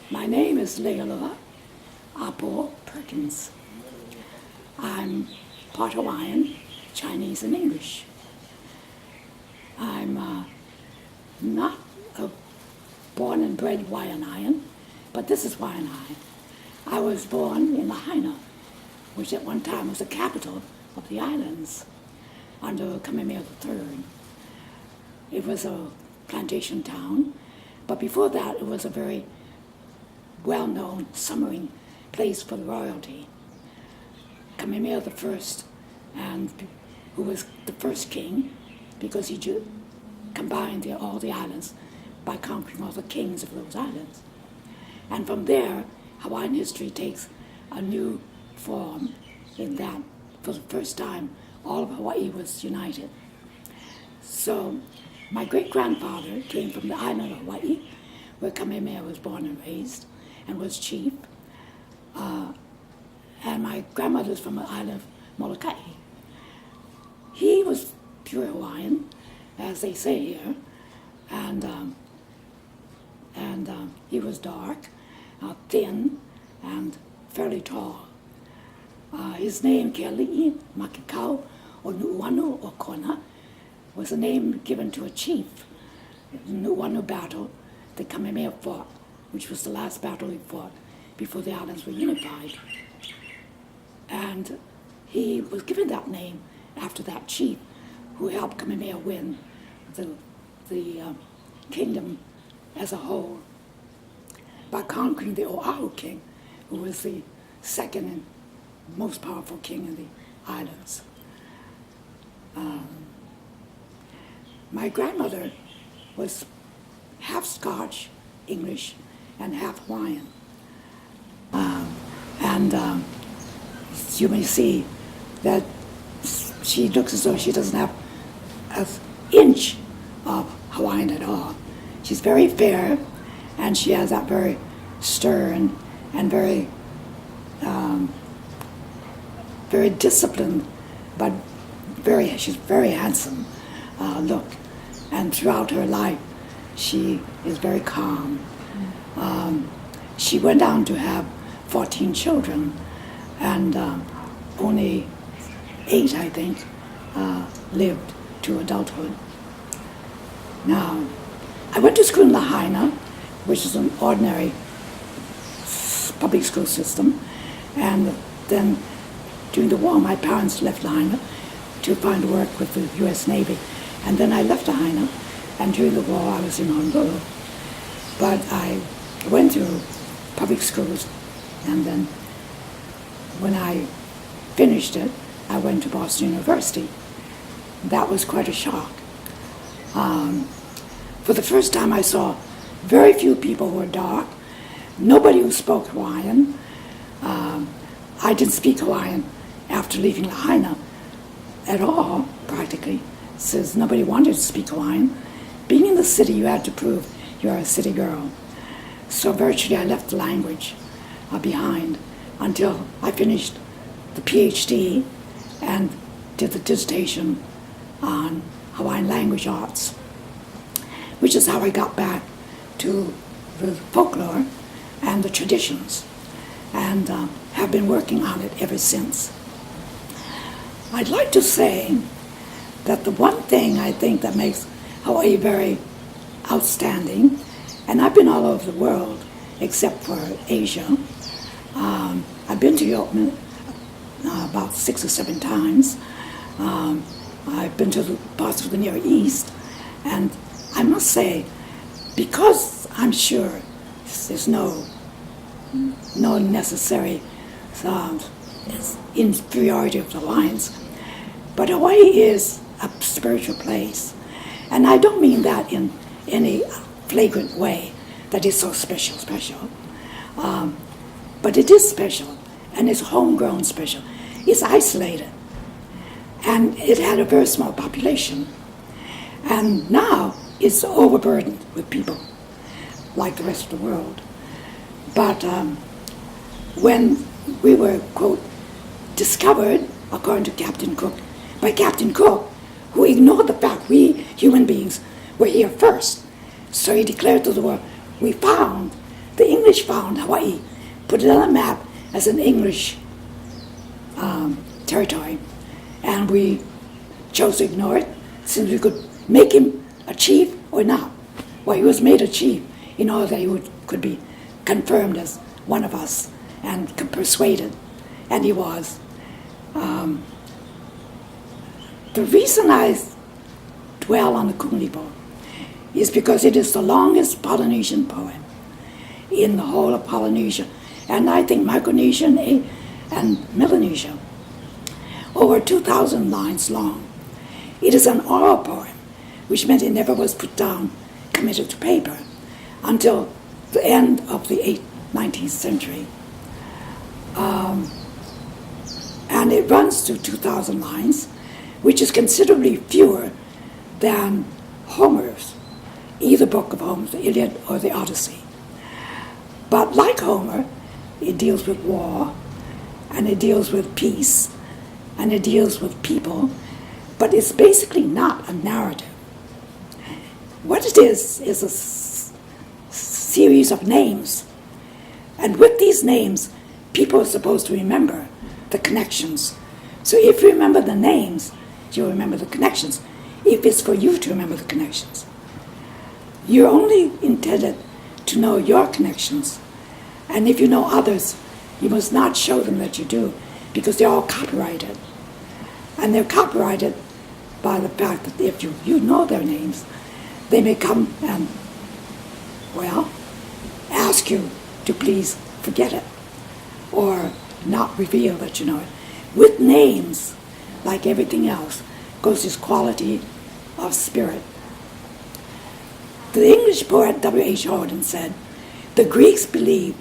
My name is Leialoha Apo Perkins. I'm part Hawaiian, Chinese, and English. I'm not a born and bred Wai'anae, but this is Wai'anae. I was born in Lahaina, which at one time was the capital of the islands under Kamehameha III. It was a plantation town, but before that it was a very well-known summering place for the royalty. Kamehameha I, and who was the first king, because he combined all the islands by conquering all the kings of those islands. And from there, Hawaiian history takes a new form in that, for the first time, all of Hawaii was united. So my great-grandfather came from the island of Hawaii, where Kamehameha was born and raised, and was chief. And my grandmother's from the island of Mauna Kea. He was pure Hawaiian, as they say here, and he was dark, thin, and fairly tall. His name, Ke'ali'i, Makikau, or Nu'uano, or Kona, was a name given to a chief in the Nu'uano battle that Kamehameha fought, which was the last battle he fought before the islands were unified. And he was given that name after that chief who helped Kamehameha win the kingdom as a whole by conquering the Oahu king, who was the second and most powerful king in the islands. My grandmother was half Scotch, English, and half Hawaiian. You may see that she looks as though she doesn't have an inch of Hawaiian at all. She's very fair, and she has that very stern and very disciplined, but she's very handsome look. And throughout her life, she is very calm. She went on to have 14 children, and only 8, I think, lived to adulthood. Now, I went to school in Lahaina, which is an ordinary public school system, and then during the war, my parents left Lahaina to find work with the U.S. Navy, and then I left Lahaina, and during the war, I was in Honolulu. But I went through public schools, and then when I finished it, I went to Boston University. That was quite a shock. For the first time, I saw very few people who were dark, nobody who spoke Hawaiian. I didn't speak Hawaiian after leaving Lahaina at all, practically, since nobody wanted to speak Hawaiian. Being in the city, you had to prove you are a city girl. So virtually, I left the language behind until I finished the PhD and did the dissertation on Hawaiian language arts, which is how I got back to the folklore and the traditions, and have been working on it ever since. I'd like to say that the one thing I think that makes Hawaii very outstanding, and I've been all over the world except for Asia. I've been to Europe about 6 or 7 times. I've been to the parts of the Near East, and I must say, because I'm sure there's no necessary inferiority of the Hawaiians, but Hawaii is a spiritual place, and I don't mean that in any flagrant way that is so special. But it is special, and it's homegrown special. It's isolated, and it had a very small population. And now it's overburdened with people, like the rest of the world. But when we were, quote, discovered, according to Captain Cook, by Captain Cook, who ignored the fact we human beings were here first. So he declared to the world, the English found Hawaii, put it on a map as an English territory, and we chose to ignore it since we could make him a chief or not. Well, he was made a chief in order that he could be confirmed as one of us and persuaded, and he was. The reason I dwell on the Kumulipo is because it is the longest Polynesian poem in the whole of Polynesia, and I think Micronesia and Melanesia, over 2,000 lines long. It is an oral poem, which meant it never was put down, committed to paper, until the end of the 19th century. And it runs to 2,000 lines, which is considerably fewer than Homer's, either book of Homer's, the Iliad or the Odyssey. But like Homer, it deals with war, and it deals with peace, and it deals with people, but it's basically not a narrative. What it is a series of names. And with these names, people are supposed to remember the connections. So if you remember the names, you'll remember the connections, if it's for you to remember the connections. You're only intended to know your connections, and if you know others, you must not show them that you do, because they're all copyrighted. And they're copyrighted by the fact that if you know their names, they may come and, well, ask you to please forget it, or not reveal that you know it. With names, like everything else, goes this quality of spirit. The English poet W.H. Auden said, the Greeks believed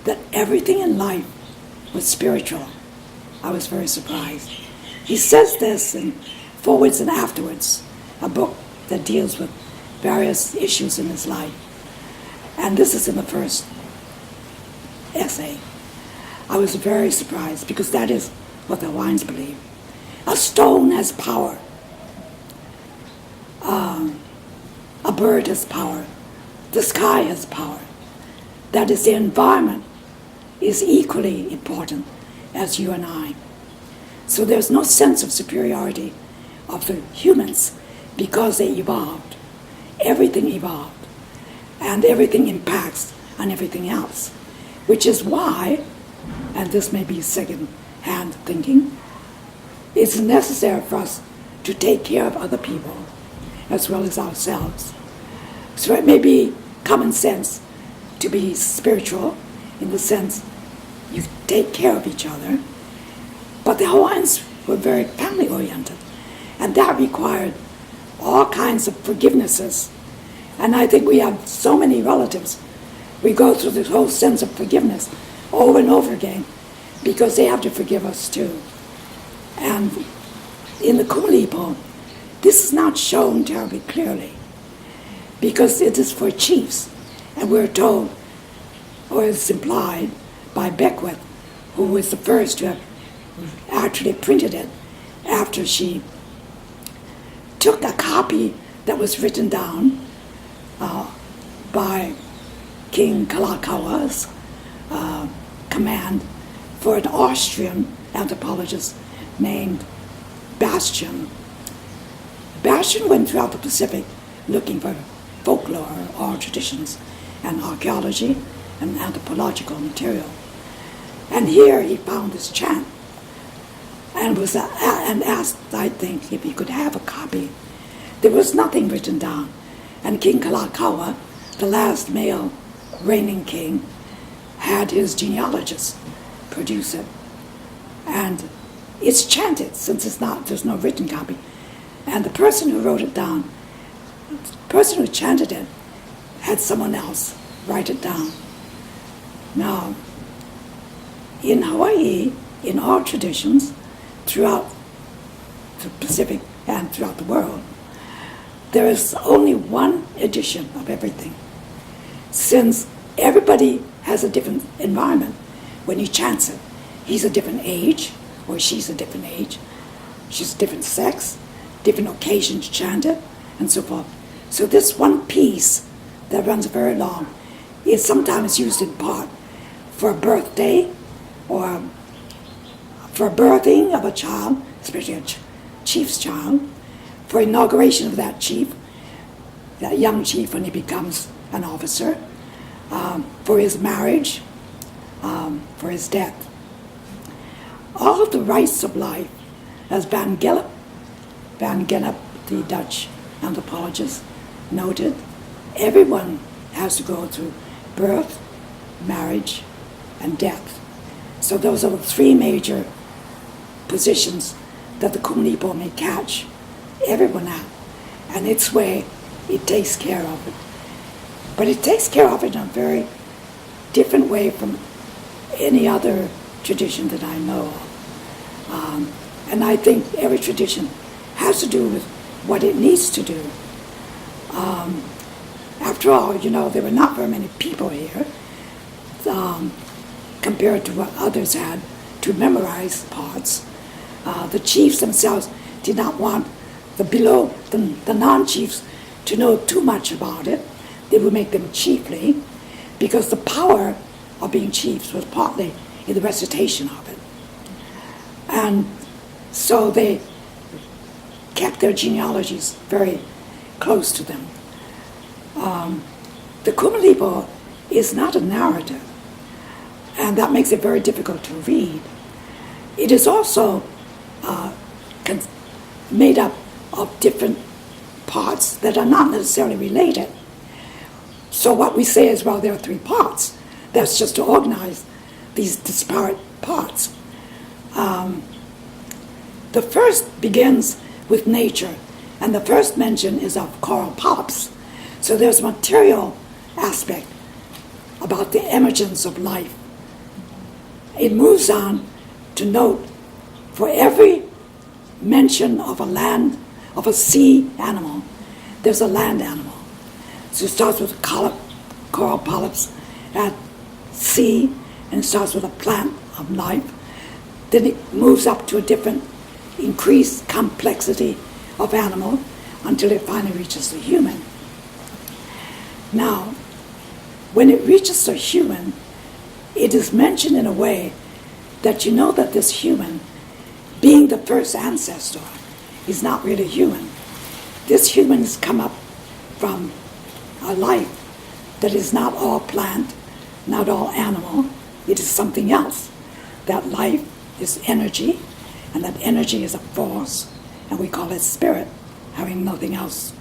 that everything in life was spiritual. I was very surprised. He says this in Forwards and Afterwards, a book that deals with various issues in his life. And this is in the first essay. I was very surprised, because that is what the Hawaiians believe. A stone has power. A bird has power. The sky has power. That is, the environment is equally important as you and I. So there's no sense of superiority of the humans because they evolved. Everything evolved. And everything impacts on everything else. Which is why, and this may be second-hand thinking, it's necessary for us to take care of other people as well as ourselves. So it may be common sense to be spiritual in the sense you take care of each other, but the Hawaiians were very family-oriented, and that required all kinds of forgivenesses. And I think we have so many relatives, we go through this whole sense of forgiveness over and over again, because they have to forgive us too. And in the Kumulipo, this is not shown terribly clearly, because it is for chiefs, and we're told, or it's implied by Beckwith, who was the first to have actually printed it after she took a copy that was written down by King Kalakaua's command for an Austrian anthropologist named Bastian. Bastian went throughout the Pacific looking for folklore, oral traditions, and archaeology and anthropological material. And here he found this chant and asked, I think, if he could have a copy. There was nothing written down. And King Kalakaua, the last male reigning king, had his genealogist produce it. And it's chanted, since there's no written copy. And the person who wrote it down, the person who chanted it, had someone else write it down. Now, in Hawaii, in all traditions, throughout the Pacific and throughout the world. There is only one edition of everything. Since everybody has a different environment when he chants it. He's a different age, or she's a different age. She's a different sex, different occasion to chant it, and so forth. So this one piece that runs very long is sometimes used in part for a birthday or for a birthing of a child, especially a chief's child, for inauguration of that chief, that young chief when he becomes an officer, for his marriage, for his death. All of the rites of life, as Van Gennep, the Dutch anthropologist, noted, everyone has to go through birth, marriage, and death. So those are the three major positions that the Kumulipo may catch everyone at. And its way, it takes care of it. But it takes care of it in a very different way from any other tradition that I know of. And I think every tradition has to do with what it needs to do. After all, there were not very many people here compared to what others had to memorize parts. The chiefs themselves did not want the non-chiefs to know too much about it. They would make them chiefly, because the power of being chiefs was partly in the recitation of it. And so they kept their genealogies very close to them. The Kumulipo is not a narrative, and that makes it very difficult to read. It is also made up of different parts that are not necessarily related. So what we say is, well, there are three parts. That's just to organize these disparate parts. The first begins with nature, and the first mention is of coral polyps. So there's a material aspect about the emergence of life. It moves on to note for every mention of a land, of a sea animal, there's a land animal. So it starts with coral polyps at sea, and it starts with a plant of life. Then it moves up to a different increased complexity of animal until it finally reaches the human. Now, when it reaches the human, it is mentioned in a way that you know that this human, being the first ancestor, is not really human. This human has come up from a life that is not all plant, not all animal. It is something else. That life is energy, and that energy is a force, and we call it spirit, having nothing else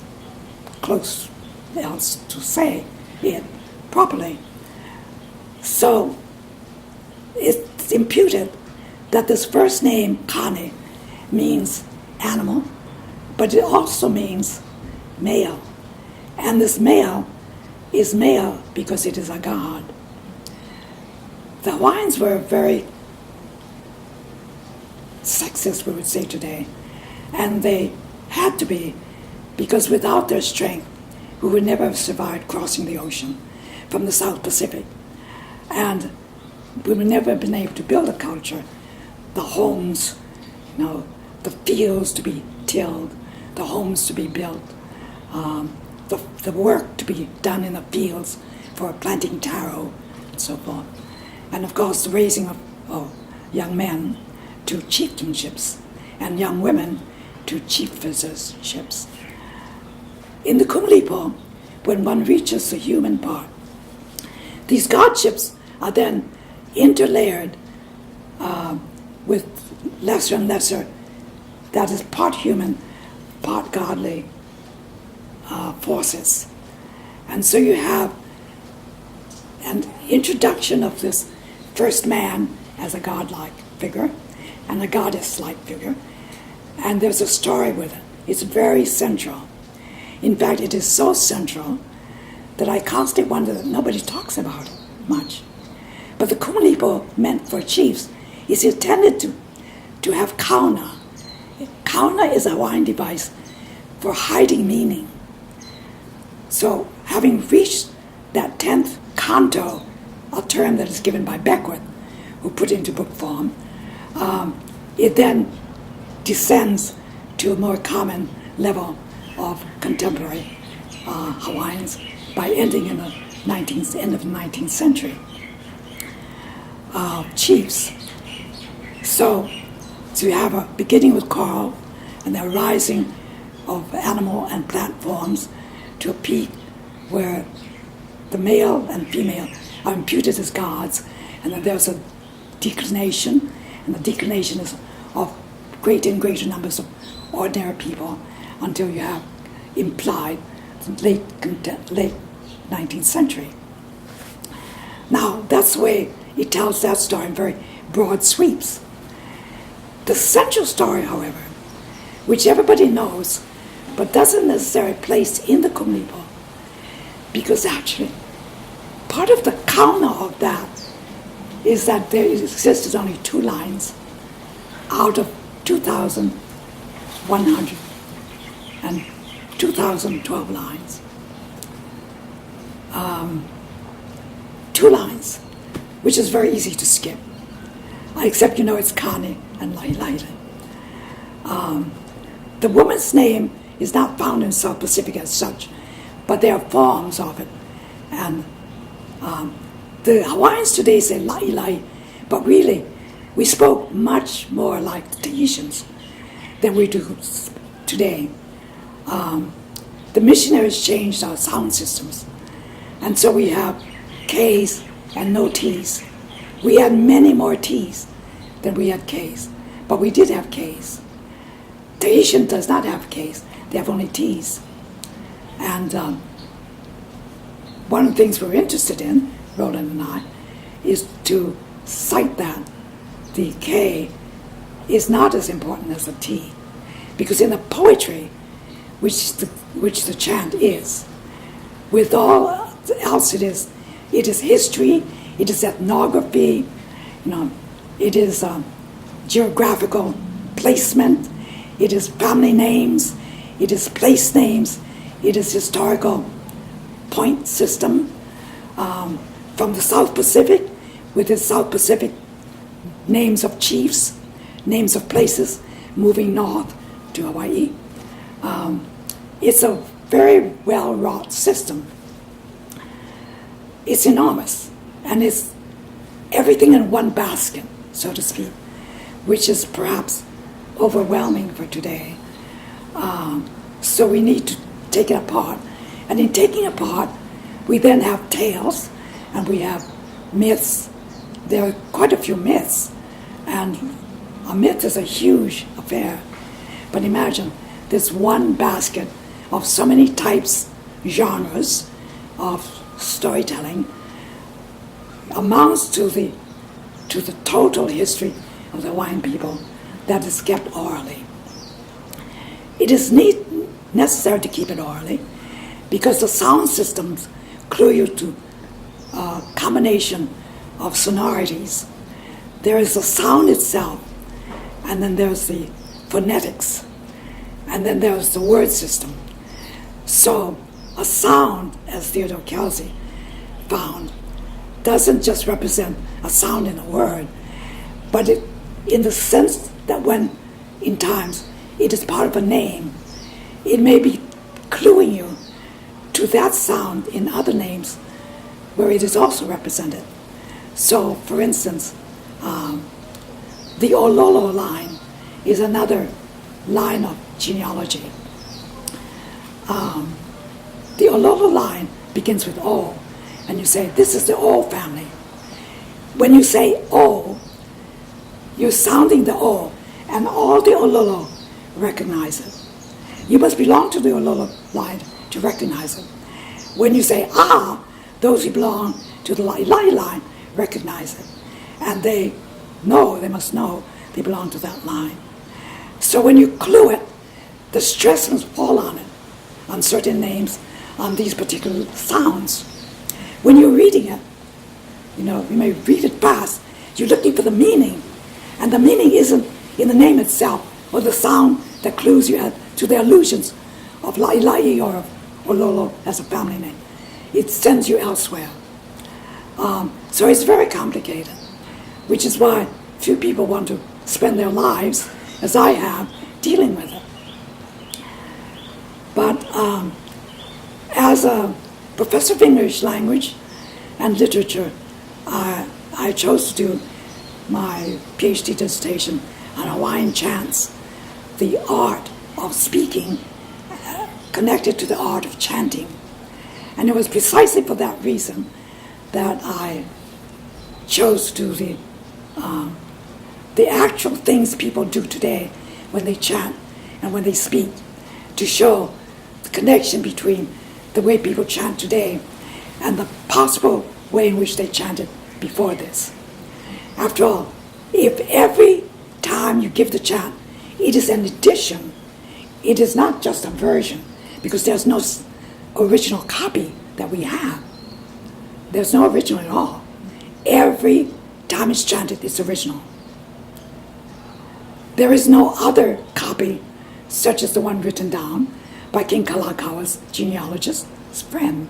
close else to say it properly. So it's imputed that this first name, kane, means animal, but it also means male. And this male is male because it is a god. The Hawaiians were very sexist, we would say today, and they had to be, because without their strength, we would never have survived crossing the ocean from the South Pacific. And we would never have been able to build a culture, the homes, the fields to be tilled, the homes to be built, the work to be done in the fields for planting taro and so forth. And of course, the raising of young men to chieftainships and young women to chiefesserships. In the Kumulipo, when one reaches the human part, these godships are then interlayered with lesser and lesser, that is part human, part godly forces. And so you have an introduction of this first man as a godlike figure and a goddess-like figure, and there's a story with it. It's very central. In fact, it is so central that I constantly wonder that nobody talks about it much. But the Kumulipo meant for chiefs is intended to have kauna. kauna is a Hawaiian device for hiding meaning. So having reached that 10th canto, a term that is given by Beckwith, who put it into book form, it then descends to a more common level of contemporary Hawaiians by ending in the end of the 19th century. Chiefs. So you have a beginning with coral and the rising of animal and plant forms to a peak where the male and female are imputed as gods, and then there's a declination, and the declination is of greater and greater numbers of ordinary people until you have implied late 19th century. Now, that's the way it tells that story in very broad sweeps. The central story, however, which everybody knows, but doesn't necessarily place in the Kumulipo, because actually part of the kauna of that is that there existed only 2 lines out of 2,100 and 2,012 lines. 2 lines, which is very easy to skip, except you know it's kane and La'ila'i. The woman's name is not found in South Pacific as such, but there are forms of it. And the Hawaiians today say La'ila'i, but really we spoke much more like the Tahitians than we do today. The missionaries changed our sound systems, and so we have K's and no T's. We had many more T's than we had K's, but we did have K's. Tahitian does not have K's, they have only T's. And one of the things we're interested in, Roland and I, is to cite that the K is not as important as the T, because in the poetry, which the chant is, with all else it is history, it is ethnography, it is geographical placement, it is family names, it is place names, it is historical point system. From the South Pacific, with its South Pacific names of chiefs, names of places, moving north to Hawaii. It's a very well-wrought system. It's enormous, and it's everything in one basket, so to speak, which is perhaps overwhelming for today. So we need to take it apart. And in taking it apart, we then have tales, and we have myths. There are quite a few myths, and a myth is a huge affair. But imagine this one basket of so many types, genres of storytelling amounts to the total history of the Hawaiian people that is kept orally. It is necessary to keep it orally because the sound systems clue you to a combination of sonorities. There is the sound itself, and then there's the phonetics, and then there's the word system. So a sound, as Theodore Kelsey found, doesn't just represent a sound in a word, but it, in the sense that when, in times, it is part of a name, it may be cluing you to that sound in other names where it is also represented. So, for instance, the Ololo line is another line of genealogy. The Ololo line begins with O, and you say, this is the O family. When you say O, you're sounding the O, and all the Ololo recognize it. You must belong to the Ololo line to recognize it. When you say Ah, those who belong to the La'ila'i line recognize it. And they must know they belong to that line. So when you clue it, the stress must fall on it, on certain names, on these particular sounds. When you're reading it, you may read it fast, you're looking for the meaning, and the meaning isn't in the name itself or the sound that clues you to the allusions of La'ila'i or Ololo as a family name. It sends you elsewhere. So it's very complicated, which is why few people want to spend their lives, as I have, dealing with it. But as a professor of English language and literature, I chose to do my PhD dissertation on Hawaiian chants, the art of speaking connected to the art of chanting. And it was precisely for that reason that I chose to do the actual things people do today when they chant and when they speak, to show the connection between the way people chant today and the possible way in which they chanted before this. After all, if every time you give the chant, it is an addition, it is not just a version, because there's no original copy that we have. There's no original at all. Every time it's chanted, it's original. There is no other copy, such as the one written down by King Kalakaua's genealogist, his friend,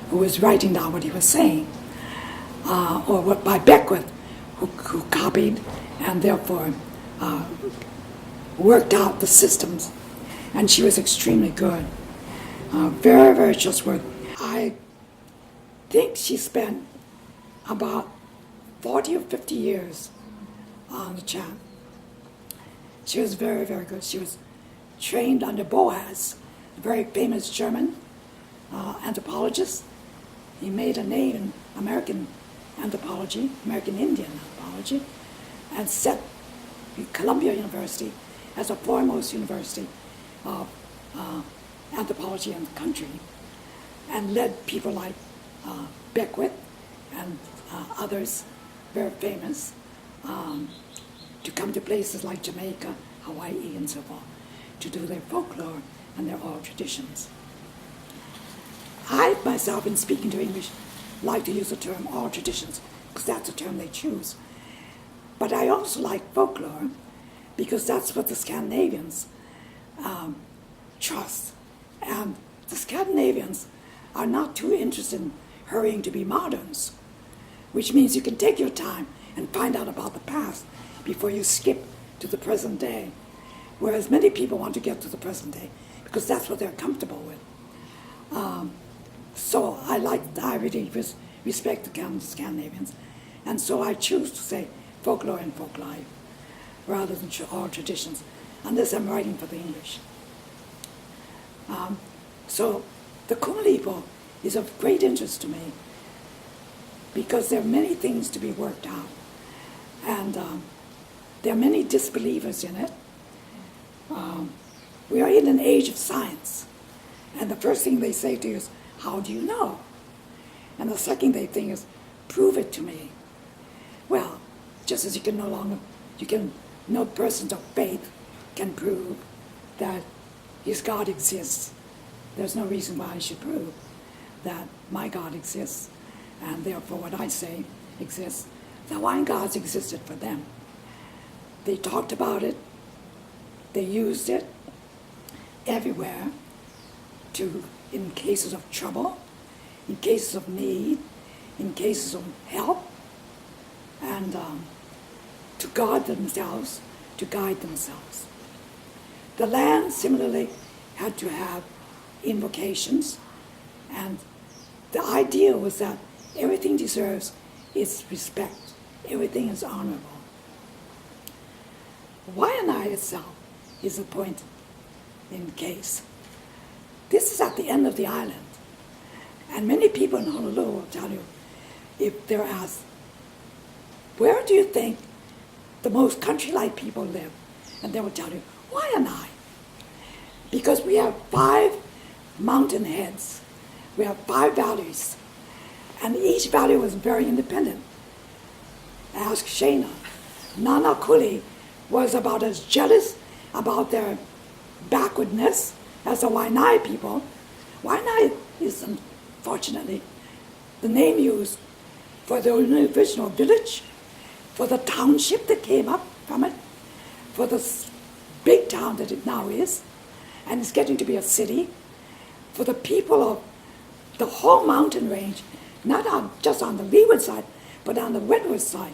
who was writing down what he was saying, or what by Beckwith, who copied and therefore worked out the systems. And she was extremely good, very, very trustworthy. I think she spent about 40 or 50 years on the chant. She was very, very good. She was trained under Boas, a very famous German anthropologist. He made a name in American anthropology, American Indian anthropology, and set Columbia University as the foremost university of anthropology in the country, and led people like Beckwith and others, very famous, to come to places like Jamaica, Hawaii, and so forth, to do their folklore and their oral traditions. I, myself, in speaking to English, like to use the term oral traditions, because that's the term they choose. But I also like folklore, because that's what the Scandinavians trust. And the Scandinavians are not too interested in hurrying to be moderns, which means you can take your time and find out about the past before you skip to the present day. Whereas many people want to get to the present day because that's what they're comfortable with. So I really respect the Scandinavians. And so I choose to say folklore and folk life rather than oral traditions, unless I'm writing for the English. So the Kumulipo is of great interest to me because there are many things to be worked out. And there are many disbelievers in it. We are in an age of science. And the first thing they say to you is, how do you know? And the second they think is, prove it to me. Well, just as no persons of faith can prove that his God exists, there's no reason why I should prove that my God exists, and therefore what I say exists. The Hawaiian gods existed for them. They talked about it, they used it everywhere in cases of trouble, in cases of need, in cases of help, and to guard themselves, to guide themselves. The land similarly had to have invocations, and the idea was that everything deserves its respect, everything is honorable. Wai'anae itself is a point in case. This is at the end of the island, and many people in Honolulu will tell you, if they're asked, where do you think the most country-like people live? And they will tell you, Wai'anae. Because we have 5 mountain heads, we have 5 valleys, and each valley was very independent. Ask Shana. Nana Kuli was about as jealous about their backwardness as the Wai'anae people. Wai'anae is, unfortunately, the name used for the original village, for the township that came up from it, for the big town that it now is, and it's getting to be a city, for the people of the whole mountain range, not just on the leeward side, but on the windward side.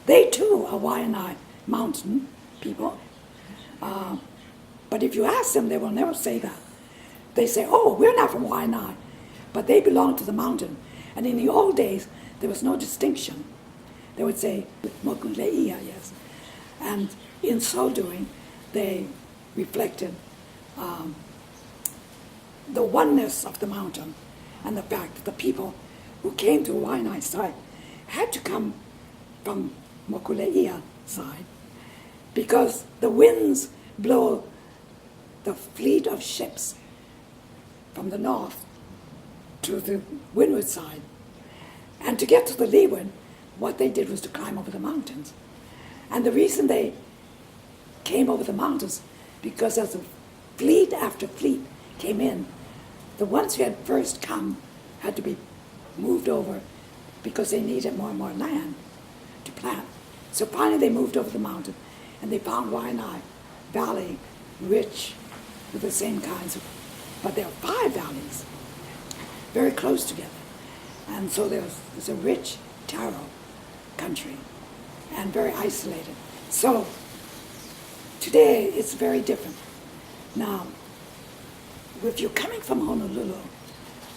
They too are Wai'anae mountain people. But if you ask them, they will never say that. They say, oh, we're not from Wai'anae, but they belong to the mountain. And in the old days, there was no distinction. They would say, Mokuleia, yes. And in so doing, they reflected the oneness of the mountain and the fact that the people who came to Wai'anae side had to come from Mokuleia side because the winds blow the fleet of ships from the north to the windward side. And to get to the leeward, what they did was to climb over the mountains. And the reason they came over the mountains, because as the fleet after fleet came in, the ones who had first come had to be moved over because they needed more and more land to plant. So finally they moved over the mountain and they found Wai'anae Valley rich with the same kinds of, but there are 5 valleys very close together. And so there's a rich taro country and very isolated. So today it's very different. Now, if you're coming from Honolulu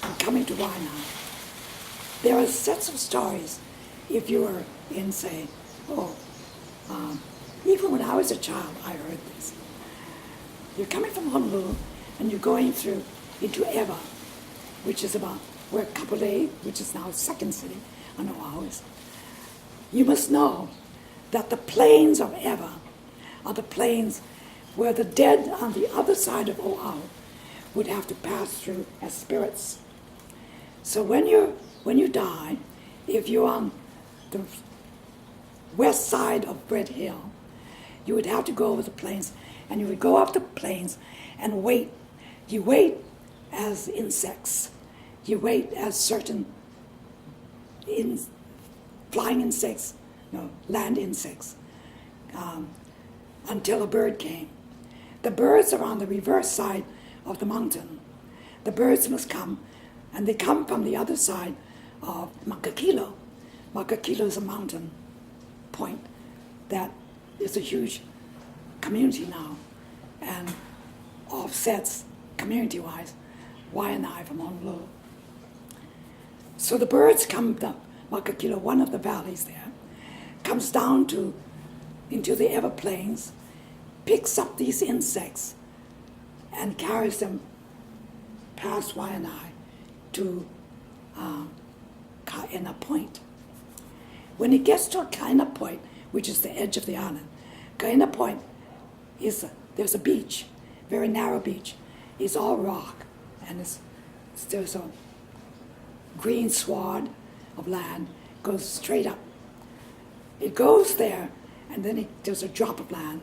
and coming to Wai'anae, there are sets of stories if you were in, say, even when I was a child, I heard this. You're coming from Honolulu and you're going through into Ewa, which is about where Kapolei, which is now second city on Oahu, is. You must know that the plains of Ewa are the plains where the dead on the other side of Oahu would have to pass through as spirits. So when you die, if you're on the west side of Red Hill, you would have to go over the plains, and you would go up the plains and wait. You wait as insects. You wait as certain flying insects, land insects, until a bird came. The birds are on the reverse side of the mountain. The birds must come, and they come from the other side of Makakilo. Makakilo is a mountain point that is a huge community now and offsets, community-wise, Wai'anae from Honolulu. So the birds come up Makakilo, one of the valleys there, comes down into the Ewa Plains, picks up these insects, and carries them past Wai'anae to Kaena Point. When it gets to Kaena Point, which is the edge of the island, Kaena Point there's a beach, very narrow beach. It's all rock, and there's a green sward of land, goes straight up. It goes there, and then there's a drop of land,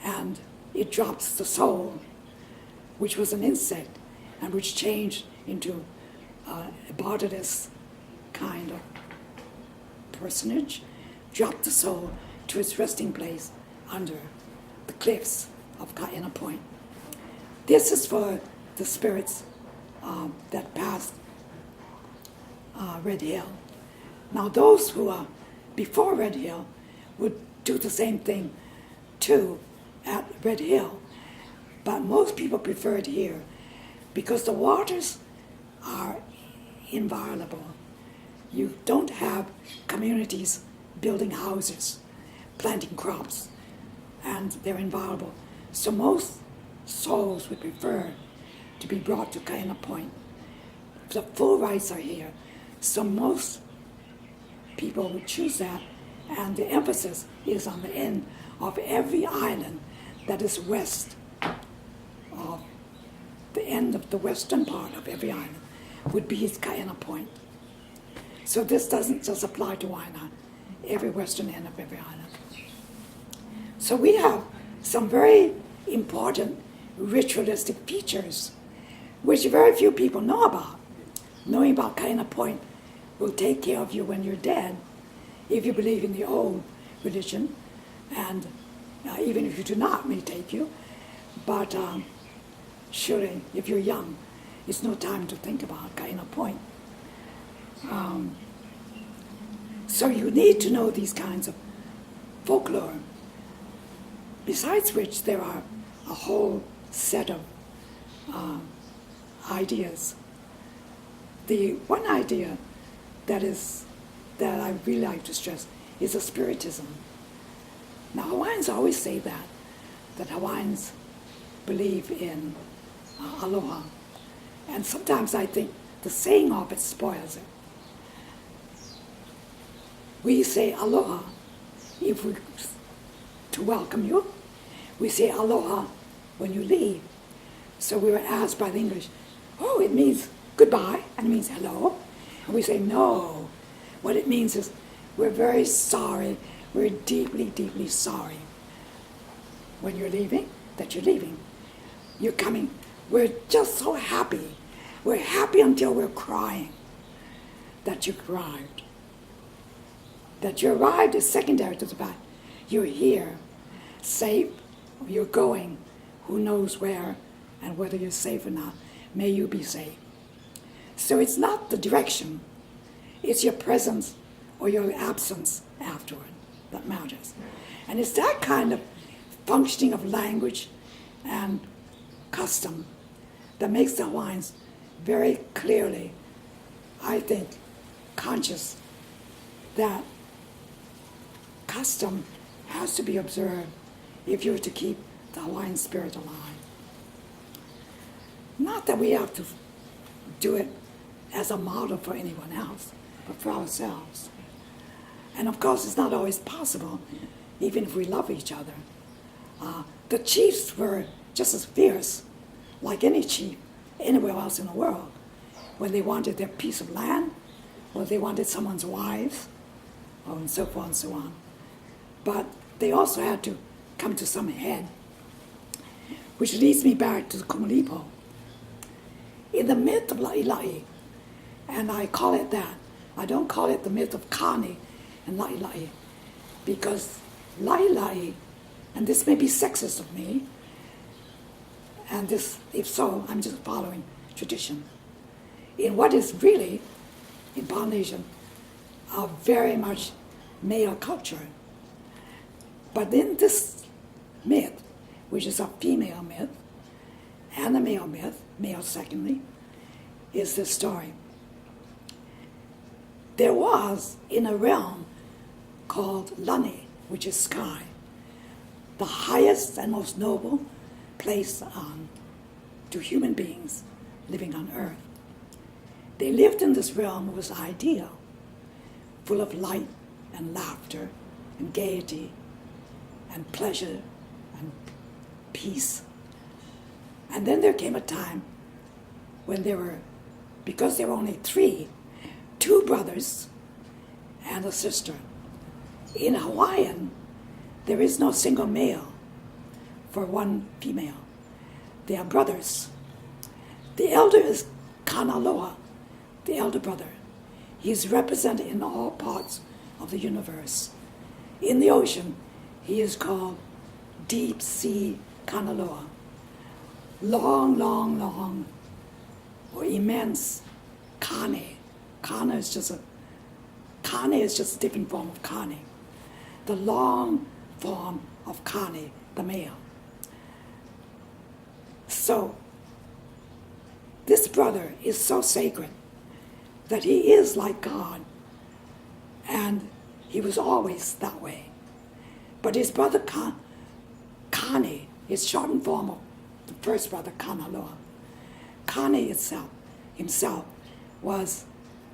and it drops the soul, which was an insect, and which changed into a bodiless kind of personage, dropped the soul to its resting place under the cliffs of Kaena Point. This is for the spirits that passed Red Hill. Now those who are before Red Hill would do the same thing too at Red Hill, but most people prefer it here because the waters are inviolable. You don't have communities building houses, planting crops, and they're inviolable. So most souls would prefer to be brought to Kaena Point. The full rights are here, so most people would choose that, and the emphasis is on the end of every island that is west of the end of the western part of every island would be Kaena Point. So this doesn't just apply to Wai'anae, every western end of every island. So we have some very important ritualistic features which very few people know about. Knowing about Kaena Point will take care of you when you're dead, if you believe in the old religion, and even if you do not, may take you. But surely, if you're young, it's no time to think about kaina point. So you need to know these kinds of folklore, besides which there are a whole set of ideas. The one idea that I really like to stress is a spiritism. Now Hawaiians always say that Hawaiians believe in aloha, and sometimes I think the saying of it spoils it. We say aloha if we to welcome you. We say aloha when you leave. So we were asked by the English, oh, it means goodbye, and it means hello. And we say, no. What it means is we're very sorry, we're deeply, deeply sorry. When you're leaving, that you're leaving. You're coming. We're just so happy. We're happy until we're crying that you arrived. That you arrived is secondary to the fact you're here, safe, or you're going, who knows where and whether you're safe or not. May you be safe. So it's not the direction, it's your presence or your absence afterward that matters. And it's that kind of functioning of language and custom that makes the Hawaiians very clearly, I think, conscious that custom has to be observed if you're to keep the Hawaiian spirit alive. Not that we have to do it as a model for anyone else, but for ourselves. And of course, it's not always possible, even if we love each other. The chiefs were just as fierce, like any chief anywhere else in the world, when they wanted their piece of land, or they wanted someone's wives, and so forth and so on. But they also had to come to some head, which leads me back to the Kumulipo. In the myth of La'ila'i, and I call it that, I don't call it the myth of Kane and La'ila'i, because La'ila'i, and this may be sexist of me, and this, if so, I'm just following tradition, in what is really, in Polynesian, a very much male culture. But in this myth, which is a female myth, and a male myth, male secondly, is this story. There was, in a realm called Lani, which is sky, the highest and most noble place to human beings living on earth. They lived in this realm that was ideal, full of light and laughter and gaiety and pleasure and peace. And then there came a time when because there were only two brothers and a sister. In Hawaiian, there is no single male for one female. They are brothers. The elder is Kanaloa, the elder brother. He is represented in all parts of the universe. In the ocean, he is called Deep Sea Kanaloa. Long, long, long, or immense kane. Kane is just a different form of kane. The long form of kane, the male. So, this brother is so sacred that he is like God, and he was always that way. But his brother Kane is shortened form of the first brother, Kanaloa. Kane himself was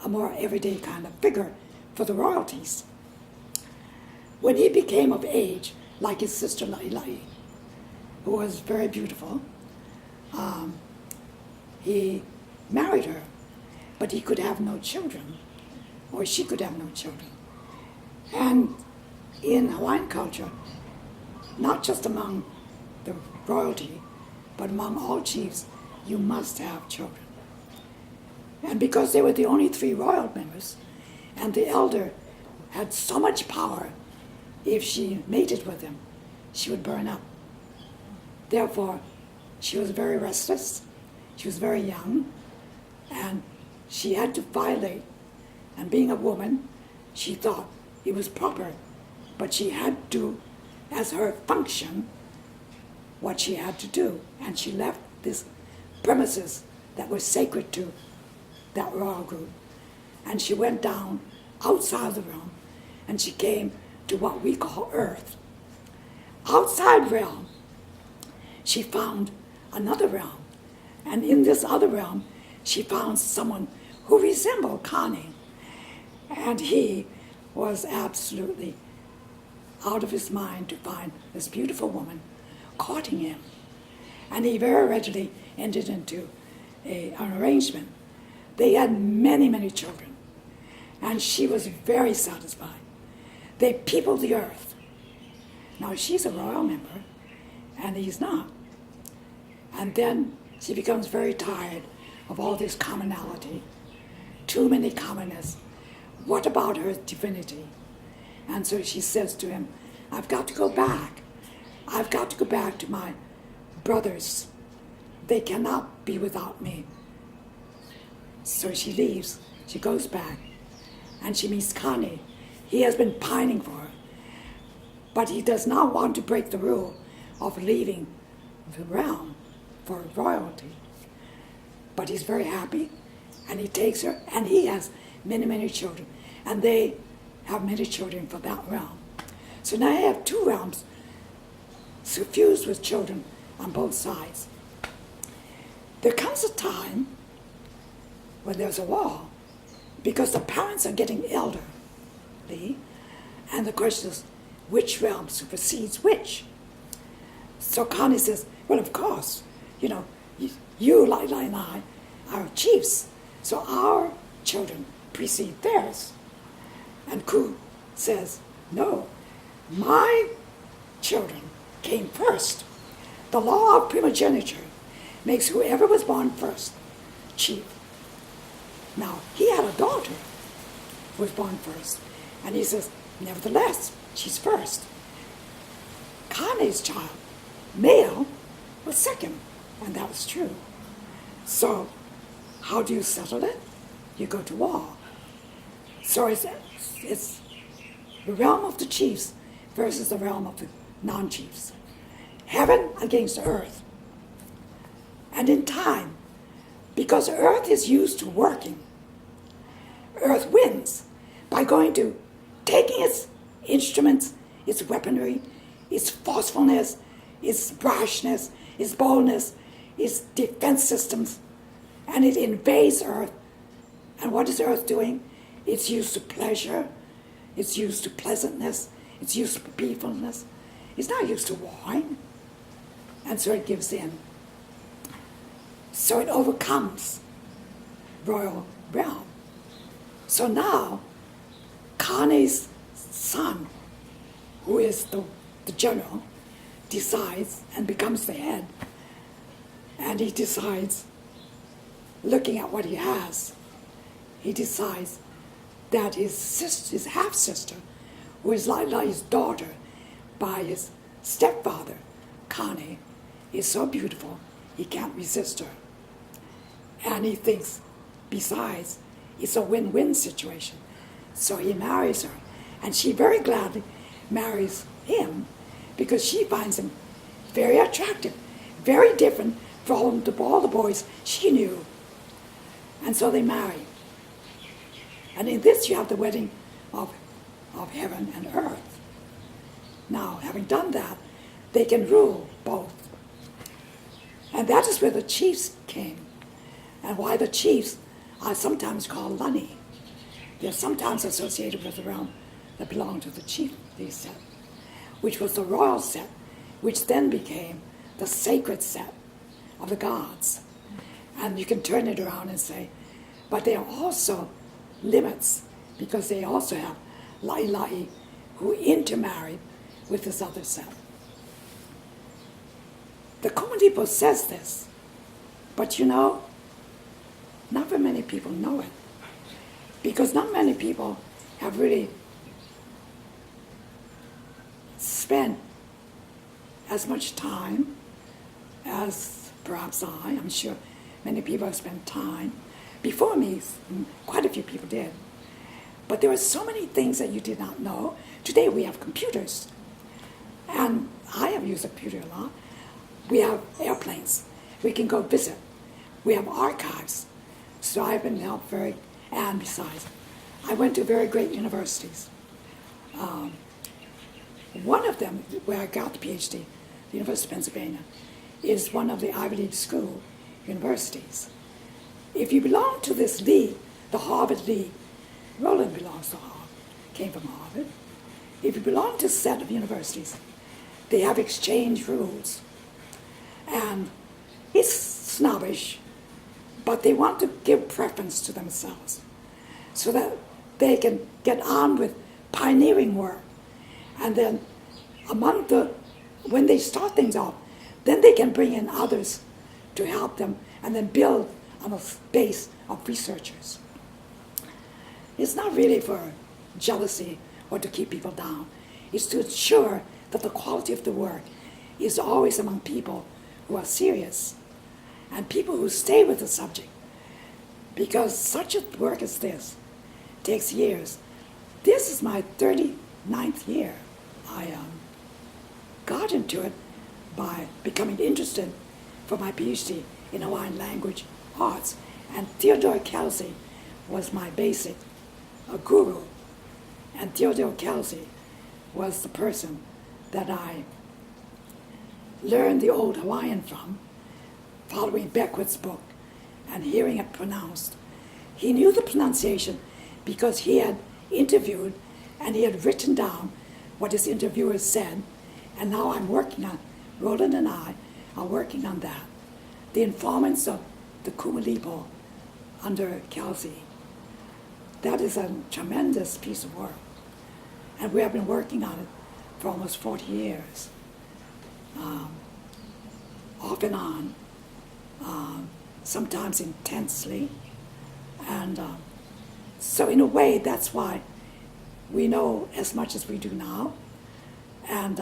a more everyday kind of figure for the royalties. When he became of age, like his sister La'ila'i, who was very beautiful, he married her, but he could have no children, or she could have no children. And in Hawaiian culture, not just among the royalty, but among all chiefs, you must have children. And because they were the only three royal members, and the elder had so much power, if she mated with him, she would burn up. Therefore, she was very restless, she was very young, and she had to violate. And being a woman, she thought it was proper, but she had to, as her function, what she had to do. And she left this premises that was sacred to that royal group. And she went down outside the realm, and she came to what we call Earth. Outside realm, she found another realm. And in this other realm, she found someone who resembled Kane. And he was absolutely out of his mind to find this beautiful woman courting him. And he very readily entered into an arrangement. They had many, many children. And she was very satisfied. They peopled the earth. Now she's a royal member, and he's not. And then she becomes very tired of all this commonality. Too many commonness. What about her divinity? And so she says to him, I've got to go back. I've got to go back to my brothers. They cannot be without me. So she leaves. She goes back. And she meets Kane. He has been pining for her. But he does not want to break the rule of leaving the realm for royalty. But he's very happy, and he takes her, and he has many, many children. And they have many children for that realm. So now you have two realms suffused with children on both sides. There comes a time when there's a war, because the parents are getting elderly, and the question is, which realm supersedes which? So Kane says, well, of course, you La'ila'i and I are chiefs, so our children precede theirs. And Ku says, no, my children came first. The law of primogeniture makes whoever was born first chief. Now, he had a daughter who was born first, and he says, nevertheless, she's first. Kane's child, male, was second, and that was true. So, how do you settle it? You go to war. So it's the realm of the chiefs versus the realm of the non-chiefs. Heaven against earth. And in time, because earth is used to working, earth wins by taking its instruments, its weaponry, its forcefulness, its brashness, its boldness, its defense systems, and it invades earth. And what is earth doing? It's used to pleasure, it's used to pleasantness, it's used to peacefulness. It's not used to warring. And so it gives in. So it overcomes royal realm. So now, Kane's son, who is the general, decides and becomes the head. And he decides, looking at what he has, he decides that his half-sister, who is La'ila'i's daughter by his stepfather, Kane, is so beautiful, he can't resist her. And he thinks, besides, it's a win-win situation. So he marries her. And she very gladly marries him because she finds him very attractive, very different from all the boys she knew. And so they marry. And in this you have the wedding of heaven and earth. Now, having done that, they can rule both. And that is where the chiefs came, and why the chiefs are sometimes called Lani. They're sometimes associated with the realm that belonged to the chief, they said, which was the royal set, which then became the sacred set of the gods. And you can turn it around and say, but they are also limits, because they also have La'ila'i who intermarried with this other set. The Kumulipo says this, but not very many people know it, because not many people have really spent as much time as perhaps I'm sure many people have spent time. Before me, quite a few people did. But there were so many things that you did not know. Today we have computers. And I have used a computer a lot. We have airplanes. We can go visit. We have archives. So I've been helped and besides, I went to very great universities. One of them, where I got the PhD, the University of Pennsylvania, is one of the Ivy League school universities. If you belong to this league, the Harvard League, Roland belongs to Harvard, came from Harvard. If you belong to a set of universities, they have exchange rules. And it's snobbish, but they want to give preference to themselves so that they can get on with pioneering work. And then when they start things off, then they can bring in others to help them and then build on a base of researchers. It's not really for jealousy or to keep people down. It's to ensure that the quality of the work is always among people who are serious and people who stay with the subject. Because such a work as this takes years. This is my 39th year. I got into it by becoming interested for my PhD in Hawaiian language arts. And Theodore Kelsey was my basic guru. And Theodore Kelsey was the person that I learned the old Hawaiian from, following Beckwith's book and hearing it pronounced. He knew the pronunciation because he had interviewed and he had written down what his interviewers said, and now Roland and I are working on that. The informants of the Kumulipo under Kelsey. That is a tremendous piece of work. And we have been working on it for almost 40 years, off and on, sometimes intensely. And so in a way, that's why we know as much as we do now. And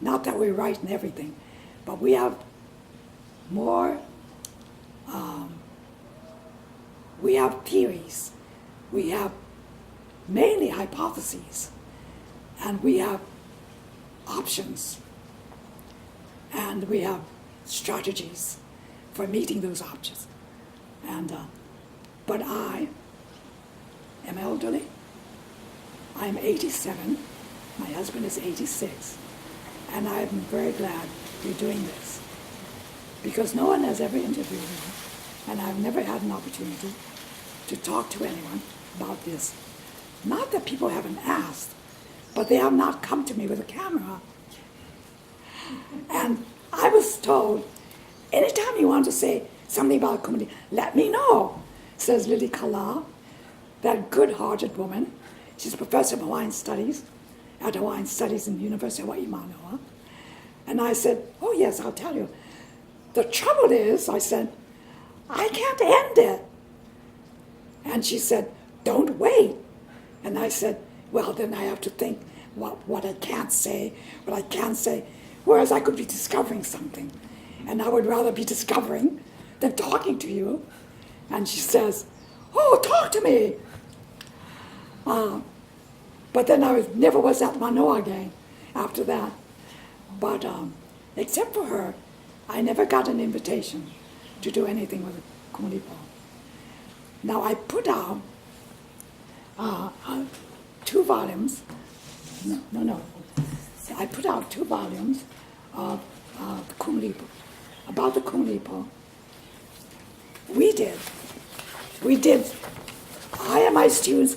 not that we're right in everything, but we have more, we have theories, we have mainly hypotheses, and we have options, and we have strategies for meeting those options. And but I am elderly. I'm 87. My husband is 86. And I'm very glad we're doing this, because no one has ever interviewed me, and I've never had an opportunity to talk to anyone about this. Not that people haven't asked, but they have not come to me with a camera. And I was told, anytime you want to say something about Kumulipo, let me know, says Lily Kala, that good-hearted woman. She's a professor of Hawaiian Studies at Hawaiian Studies in the University of Hawaii, Manoa. And I said, oh yes, I'll tell you. The trouble is, I said, I can't end it. And she said, don't wait. And I said, well, then I have to think what I can't say, what I can say, whereas I could be discovering something. And I would rather be discovering than talking to you. And she says, oh, talk to me. But then I never was at Manoa again after that. But except for her, I never got an invitation to do anything with Kumulipo. Now I put out 2 volumes. No. I put out 2 volumes of Kumulipo, about the Kumulipo. We did. I and my students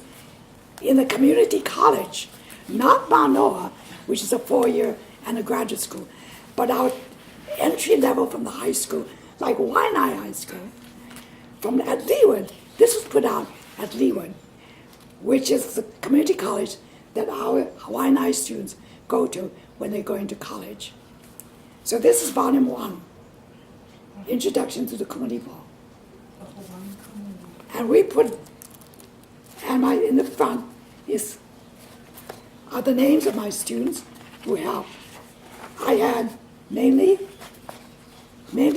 in the community college, not Manoa, which is a 4-year and a graduate school, but our entry level from the high school, like Wai'anae High School, at Leeward. This was put out at Leeward, which is the community college that our Hawaiian students go to when they're going to college. So this is volume 1, Introduction to the Kumulipo. And we put, and in the front are the names of my students who helped. I had mainly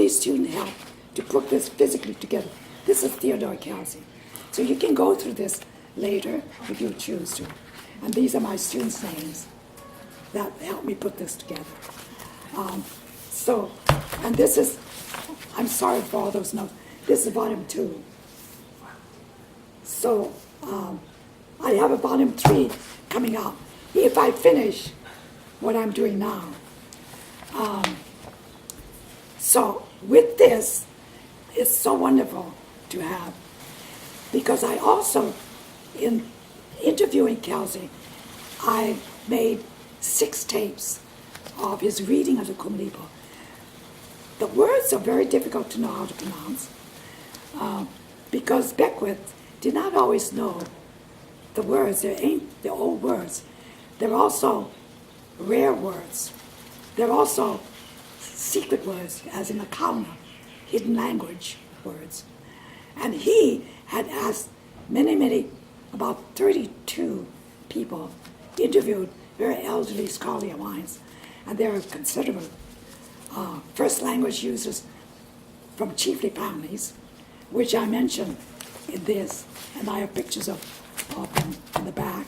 student help to put this physically together. This is Theodore Kelsey. So you can go through this later if you choose to. And these are my students' names that helped me put this together. And this is, I'm sorry for all those notes, this is volume 2. So I have a volume 3 coming out if I finish what I'm doing now. So with this, it's so wonderful to have, because I also, in interviewing Kelsey, I made 6 tapes of his reading of the Kumulipo. The words are very difficult to know how to pronounce, because Beckwith did not always know the words. They're old words. They're also rare words. They're also secret words, as in the kauna, hidden language words. And he had asked many, about 32 people, interviewed very elderly scholarly Hawaiians, and there are considerable first language users from chiefly families, which I mentioned in this, and I have pictures of them in the back.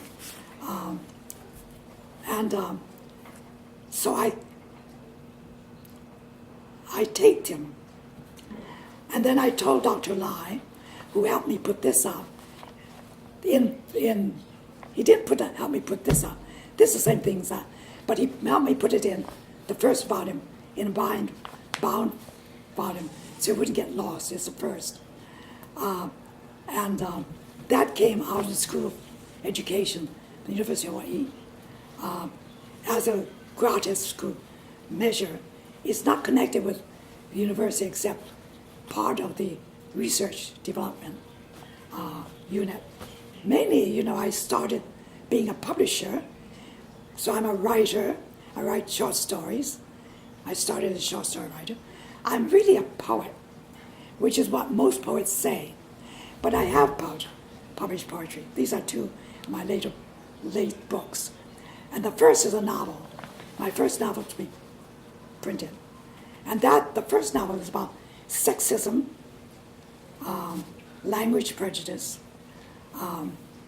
So I taped him, and then I told Dr. Lai, who helped me put this up, he didn't help me put this up. This is the same thing as that, but he helped me put it in the first volume, in a bound volume, so it wouldn't get lost. It's the first. That came out of the School of Education, the University of Hawaii, as a gratis school measure. It's not connected with the university except part of the research development unit. Mainly, I started being a publisher, so I'm a writer. I write short stories. I started as a short story writer. I'm really a poet, which is what most poets say, but I have published poetry. These are 2 of my late books. And the first is a novel, my first novel to be printed. And the first novel is about sexism, language prejudice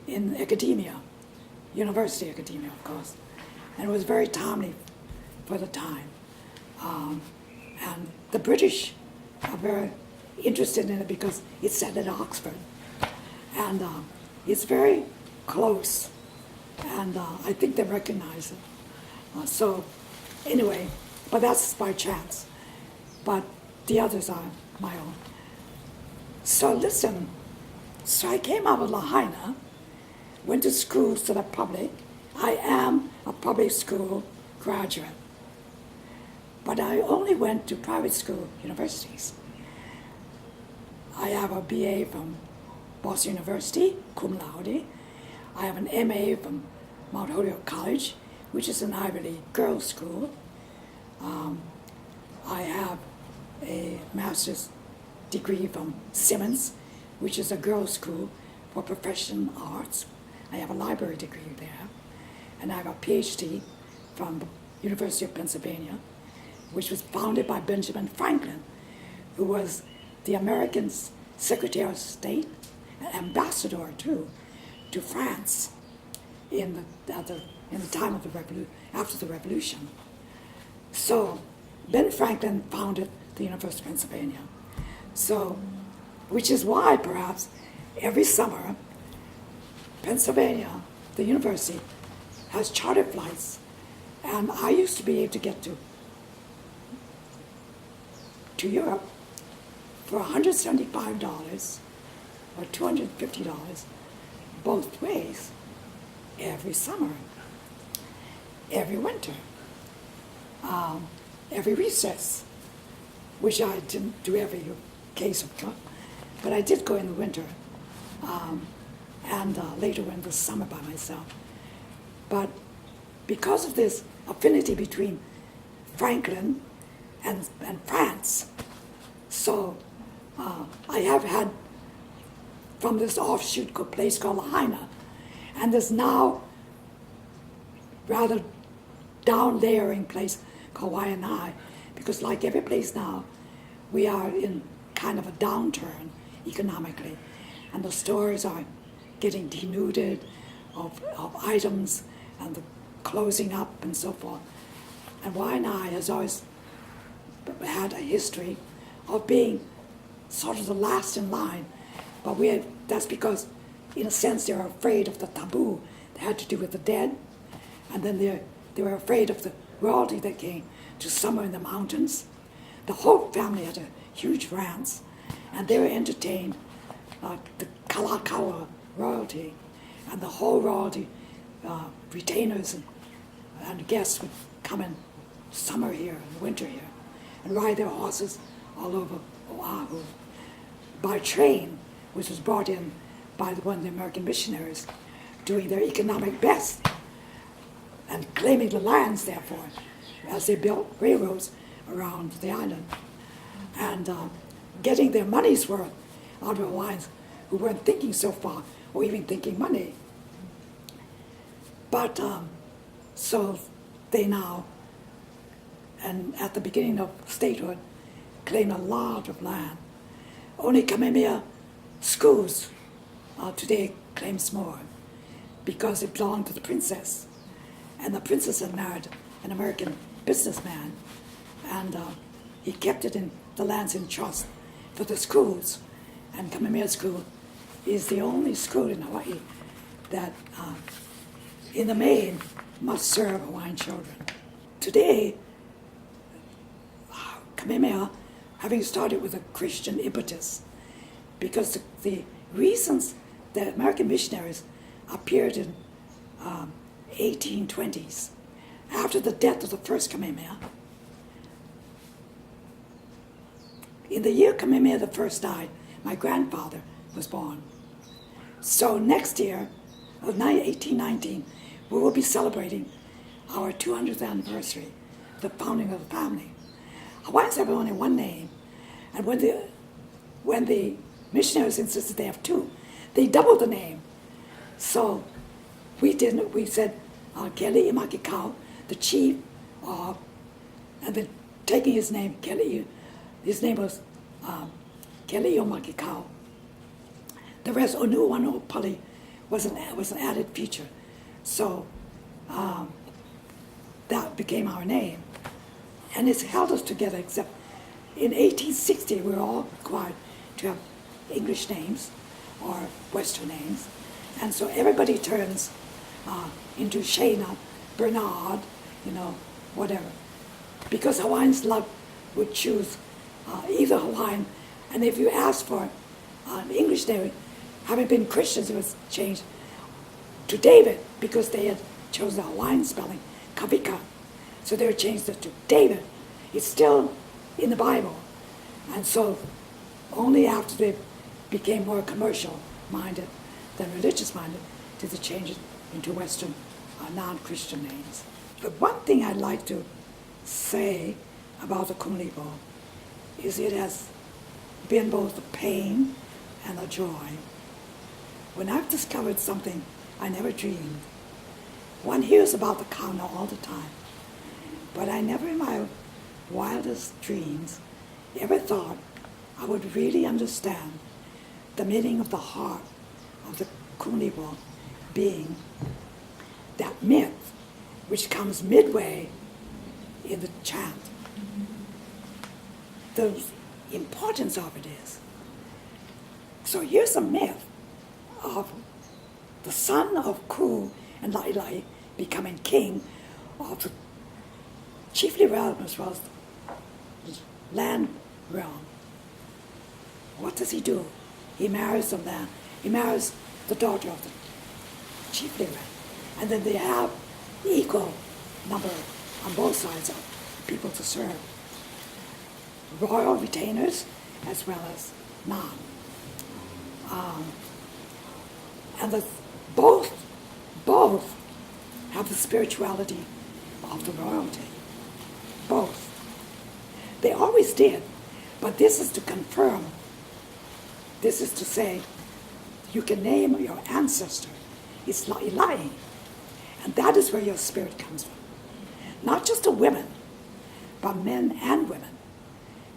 in academia, university academia, of course. And it was very timely for the time. And the British are very interested in it because it's set at Oxford. And it's very close, and I think they recognize it. So anyway, but that's by chance. But the others are my own. So listen, so I came out of Lahaina, went to school to the public. I am a public school graduate, but I only went to private school universities. I have a BA from Boston University, cum laude. I have an MA from Mount Holyoke College, which is an Ivy League girls' school. I have a master's degree from Simmons, which is a girls' school for professional arts. I have a library degree there. And I have a PhD from University of Pennsylvania, which was founded by Benjamin Franklin, who was the American Secretary of State, and ambassador too, to France in the time of the revolution, after the revolution. So Ben Franklin founded the University of Pennsylvania. So, which is why perhaps every summer, Pennsylvania, the university, has charter flights, and I used to be able to get to Europe for $175 or $250 both ways every summer, every winter, every recess, which I didn't do every case of Trump, but I did go in the winter, and later went the summer by myself. But because of this affinity between Franklin and France, so I have had from this offshoot place called Lahaina, and this now rather down layering place Wai'anae, because like every place now, we are in kind of a downturn economically, and the stores are getting denuded of items and the closing up and so forth. And Wai'anae has always had a history of being sort of the last in line, but that's because, in a sense, they're afraid of the taboo that had to do with the dead, and then they were afraid of the royalty that came to somewhere in the mountains. The whole family had a huge ranch, and they were entertained the Kalakaua royalty, and the whole royalty retainers and guests would come in summer here and winter here and ride their horses all over Oahu by train, which was brought in by one of the American missionaries doing their economic best and claiming the lands, therefore, as they built railroads around the island and getting their money's worth out of Hawaiians who weren't thinking so far or even thinking money. But so they now, and at the beginning of statehood, claimed a lot of land. Only Kamehameha schools today claims more because it belonged to the princess. And the princess had married an American businessman, and he kept it in the lands in trust for the schools. And Kamehameha School is the only school in Hawaii that, in the main, must serve Hawaiian children. Today, Kamehameha, having started with a Christian impetus, because the reasons that American missionaries appeared in 1820s, after the death of the first Kamehameha. In the year Kamehameha I died, my grandfather was born. So next year, of 1819, we will be celebrating our 200th anniversary, the founding of the family. Hawaiians have only one name, and when the missionaries insisted they have two, they doubled the name. So we said Kesley Imakikau, the chief, and then taking his name, Kesley, his name was Kesley Imakikau. The rest, Onu Wano Pali, was an added feature. So that became our name. And it's held us together, except in 1860, we were all required to have English names or Western names. And so everybody turns into Shana, Bernard, whatever. Because Hawaiians would choose either Hawaiian, and if you asked for an English name, having been Christians, it was changed to David, because they had chosen the Hawaiian spelling, Kavika. So they changed it to David. It's still in the Bible. And so only after they became more commercial-minded than religious-minded did they change it into Western non-Christian names. But one thing I'd like to say about the Kumulipo is it has been both a pain and a joy. When I've discovered something I never dreamed, one hears about the kauna all the time, but I never in my wildest dreams ever thought I would really understand the meaning of the heart of the Kumulipo being that myth which comes midway in the chant. The importance of it is, so here's a myth of the son of Ku and La'ila'i becoming king of the chiefly realm as well as the land realm. What does he do? He marries the land. He marries the daughter of the chiefly realm. And then they have equal number on both sides of people to serve. Royal retainers as well as non. And both have the spirituality of the royalty. Both. They always did, but this is to confirm. This is to say, you can name your ancestor. It's La'ila'i, and that is where your spirit comes from. Not just the women, but men and women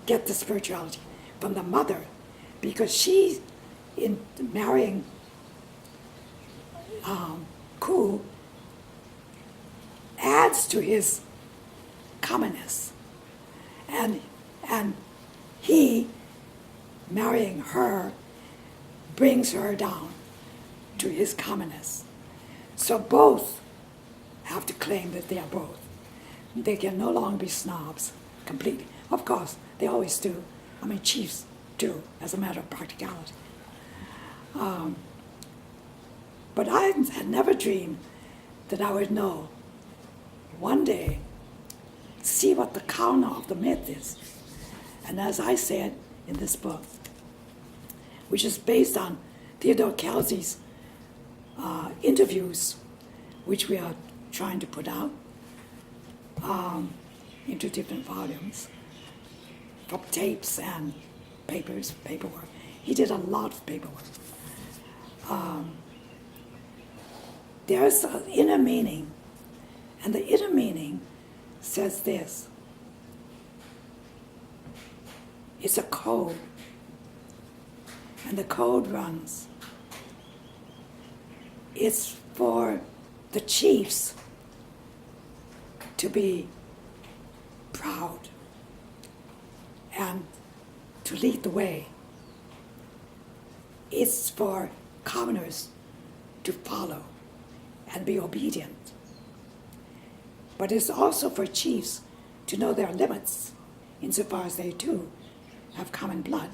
get the spirituality from the mother, because she, in marrying Ku, adds to his commonness, and he, marrying her, brings her down to his commonness. So both have to claim that they are both. They can no longer be snobs completely. Of course, they always do. I mean, chiefs do, as a matter of practicality. But I had never dreamed that I would know one day, see what the kauna of the myth is. And as I said in this book, which is based on Theodore Kelsey's interviews, which we are trying to put out into different volumes, from tapes and paperwork. He did a lot of paperwork. There's an inner meaning, and the inner meaning says this. It's a code, and the code runs. It's for the chiefs to be proud and to lead the way. It's for commoners to follow and be obedient. But it's also for chiefs to know their limits, insofar as they too have common blood.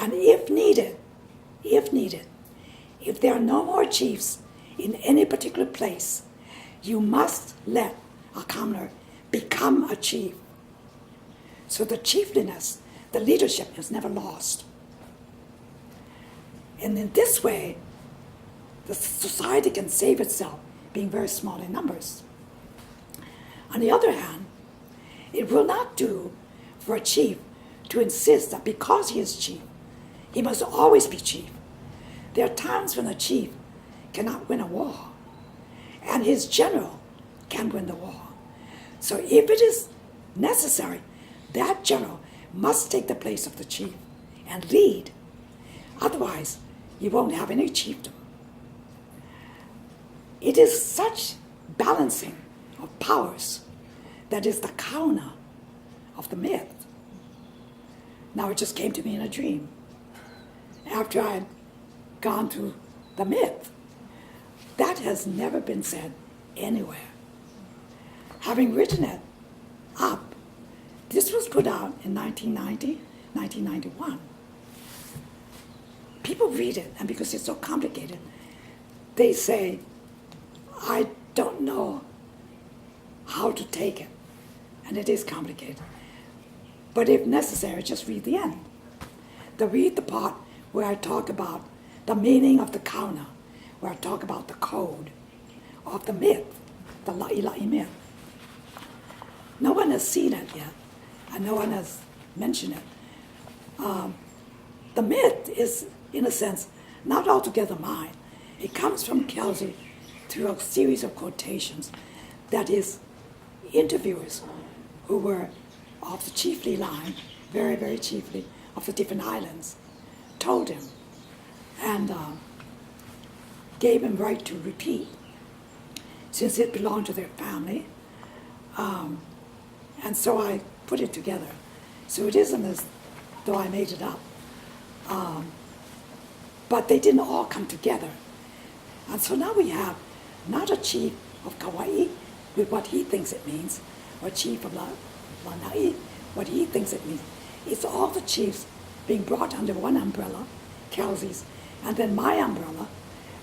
And if needed, if there are no more chiefs in any particular place, you must let a commoner become a chief. So the chiefliness, the leadership is never lost. And in this way, the society can save itself, being very small in numbers. On the other hand, it will not do for a chief to insist that because he is chief, he must always be chief. There are times when a chief cannot win a war, and his general can win the war. So if it is necessary, that general must take the place of the chief and lead. Otherwise, you won't have any chiefdom. It is such balancing of powers that is the kauna of the myth. Now it just came to me in a dream. After I had gone through the myth, that has never been said anywhere. Having written it up, this was put out in 1990, 1991. People read it, and because it's so complicated, they say, I don't know how to take it. And it is complicated. But if necessary, just read the end. Read the part where I talk about the meaning of the kauna, where I talk about the code of the myth, the La'ila'i myth. No one has seen it yet, and no one has mentioned it. The myth is, in a sense, not altogether mine. It comes from Kelsey through a series of quotations that his interviewers, who were of the chiefly line, very, very chiefly, of the different islands, told him and gave him right to repeat, since it belonged to their family. And so I put it together. So it isn't as though I made it up. But they didn't all come together. And so now we have not a chief of Kauai with what he thinks it means, or chief of Wai'anae, what he thinks it means. It's all the chiefs being brought under one umbrella, Kelsey's, and then my umbrella,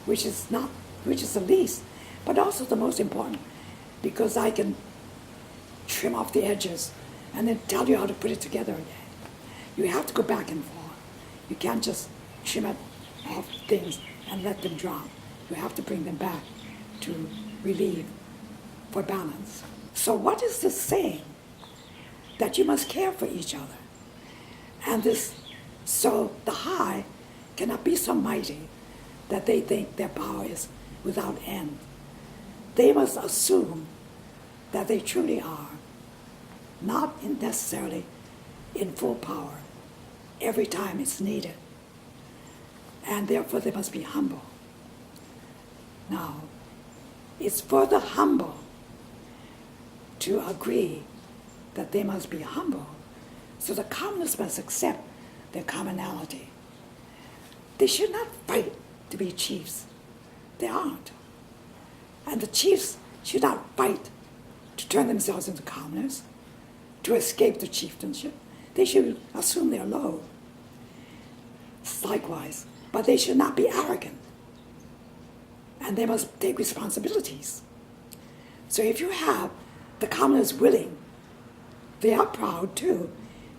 which is the least, but also the most important, because I can trim off the edges and then tell you how to put it together again. You have to go back and forth. You can't just trim it off things and let them drop. You have to bring them back to relieve for balance. So what is this saying? That you must care for each other. And so the high cannot be so mighty that they think their power is without end. They must assume that they truly are not necessarily in full power every time it's needed. And therefore they must be humble. Now, it's further humble to agree that they must be humble. So the commoners must accept their commonality. They should not fight to be chiefs. They aren't. And the chiefs should not fight to turn themselves into commoners, to escape the chieftainship. They should assume they're low. Likewise, but they should not be arrogant. And they must take responsibilities. So if you have the commoners willing, they are proud too,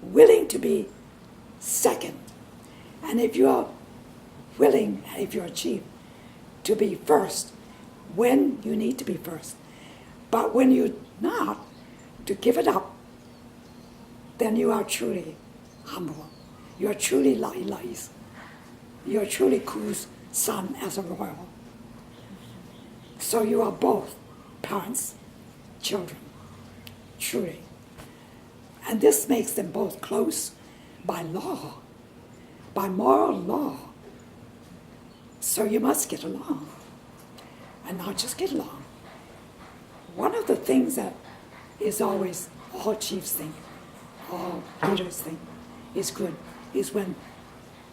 willing to be second. And if you are willing, if you're a chief, to be first when you need to be first, but when you're not, to give it up, then you are truly humble. You are truly La'ila'i's. You are truly Ku's son as a royal. So you are both parents, children, truly. And this makes them both close by law, by moral law. So you must get along, and not just get along. One of the things that is always all chiefs think, all leaders think is good, is when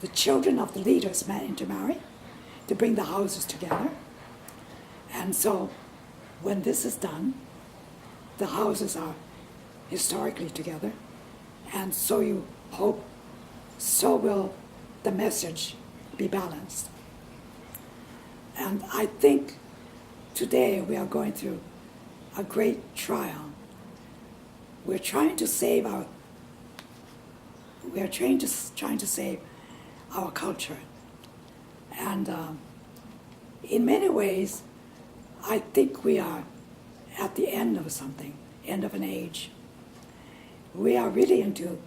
the children of the leaders intermarry to bring the houses together. And so when this is done, the houses are historically together, and so you hope, so will the message be balanced. And I think today we are going through a great trial. We're trying to save our culture. And in many ways, I think we are at the end of something, end of an age. We are really into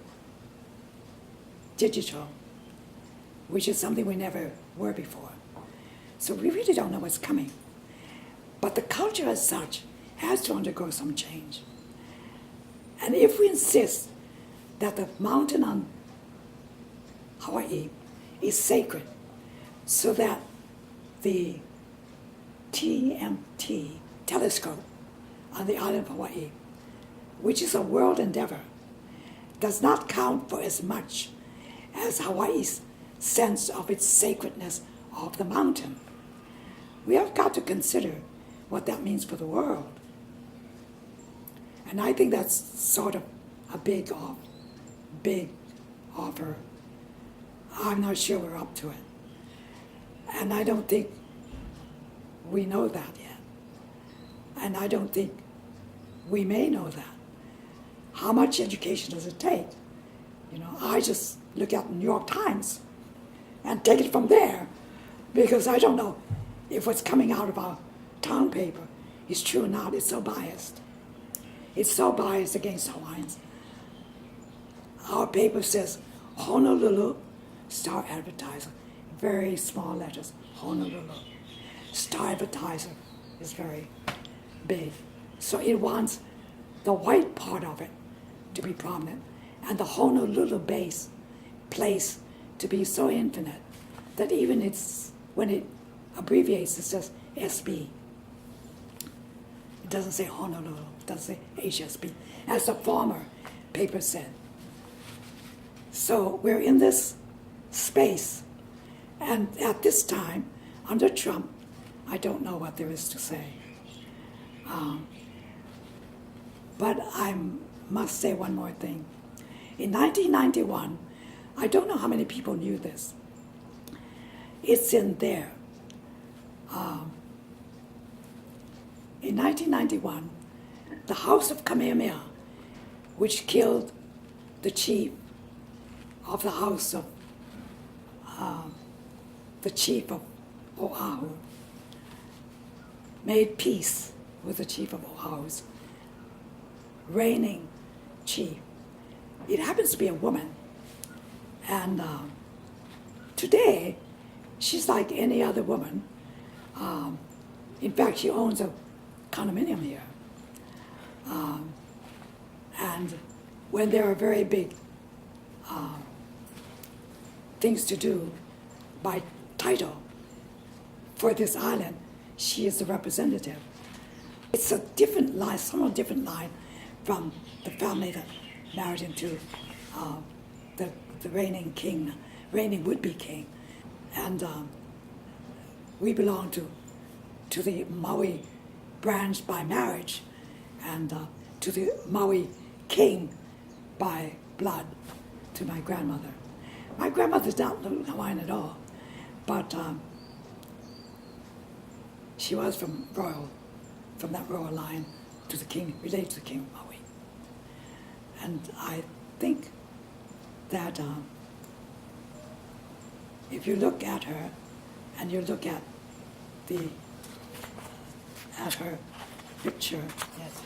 digital, which is something we never were before. So we really don't know what's coming. But the culture as such has to undergo some change. And if we insist that the mountain on Hawaii is sacred, so that the TMT telescope on the island of Hawaii, which is a world endeavor, does not count for as much as Hawaii's sense of its sacredness of the mountain. We have got to consider what that means for the world. And I think that's sort of a big offer. I'm not sure we're up to it. And I don't think we know that yet. And I don't think we may know that. How much education does it take? You know, I just look at the New York Times and take it from there, because I don't know if what's coming out of our town paper is true or not. It's so biased. It's so biased against Hawaiians. Our paper says Honolulu, star advertiser, very small letters, Honolulu. Star advertiser is very big. So it wants the white part of it to be prominent, and the Honolulu place to be so infinite that even when it abbreviates, it says SB. It doesn't say Honolulu, it doesn't say HSB, as the former paper said. So we're in this space, and at this time, under Trump, I don't know what there is to say. But I must say one more thing. In 1991, I don't know how many people knew this. It's in there. In 1991, the House of Kamehameha, which killed the chief of the house of the chief of Oahu, made peace with the chief of Oahu's reigning chief. It happens to be a woman, and today she's like any other woman. In fact, she owns a condominium here, and when there are very big things to do by title for this island, she is the representative. It's a different line, somewhat different line from the family that married into the reigning king, reigning would-be king. And we belong to the Maui branch by marriage, and to the Maui king by blood, to my grandmother. My grandmother's not Hawaiian at all, but she was from that royal line to the king, related to the king of Maui. And I think that if you look at her, and you look at her picture, yes,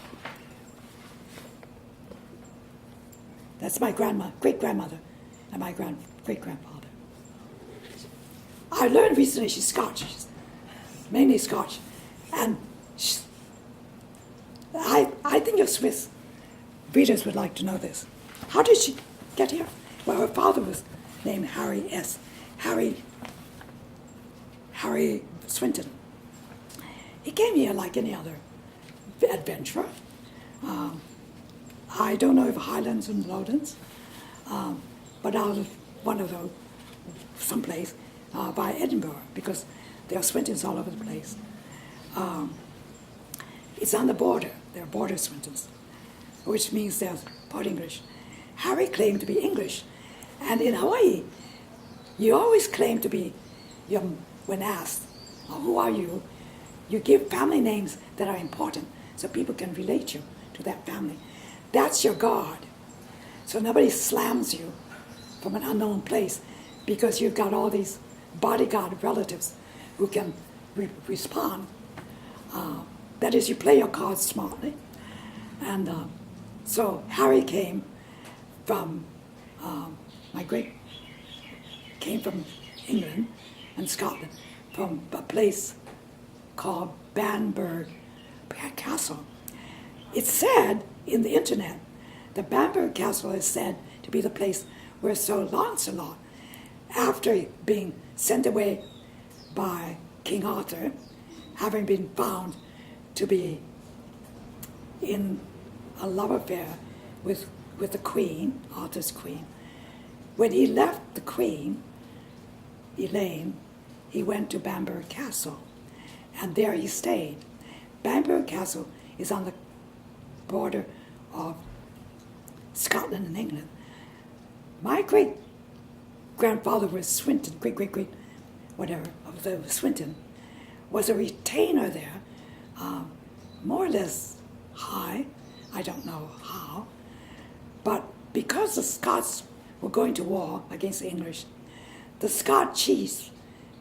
that's my great-grandmother, and my great-grandfather. I learned recently she's Scotch, she's mainly Scotch, and I think your Swiss readers would like to know this. How did she get here? Well, her father was named Harry Swinton. He came here like any other adventurer. I don't know if Highlands and Lowlands, but out of one of those, someplace by Edinburgh, because there are Swintons all over the place. It's on the border. There are border Swintons, which means they're part English. Harry claimed to be English, and in Hawaii, you always claim to be, when asked, who are you? You give family names that are important so people can relate you to that family. That's your guard. So nobody slams you from an unknown place because you've got all these bodyguard relatives who can respond. That is, you play your cards smartly. And so Harry came from, came from England and Scotland, from a place called Bamburgh Castle. It's said in the internet that Bamburgh Castle is said to be the place where Sir Lancelot, after being sent away by King Arthur, having been found to be in a love affair with the queen, Arthur's queen, when he left the queen, Elaine, he went to Bamburgh Castle, and there he stayed. Bamburgh Castle is on the border of Scotland and England. My great-grandfather was Swinton, great, whatever, of the Swinton, was a retainer there, more or less high, I don't know how, but because the Scots were going to war against the English, the Scot chiefs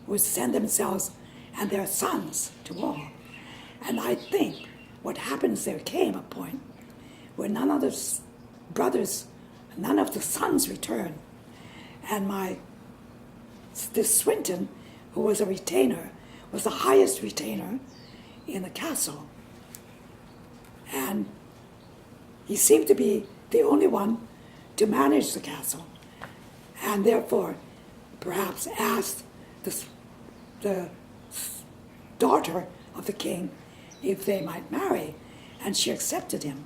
would send themselves and their sons to war. And I think what happens, there came a point where none of the brothers, none of the sons returned. And this Swinton, who was a retainer, was the highest retainer in the castle. And he seemed to be the only one to manage the castle, and therefore perhaps asked the daughter of the king if they might marry, and she accepted him.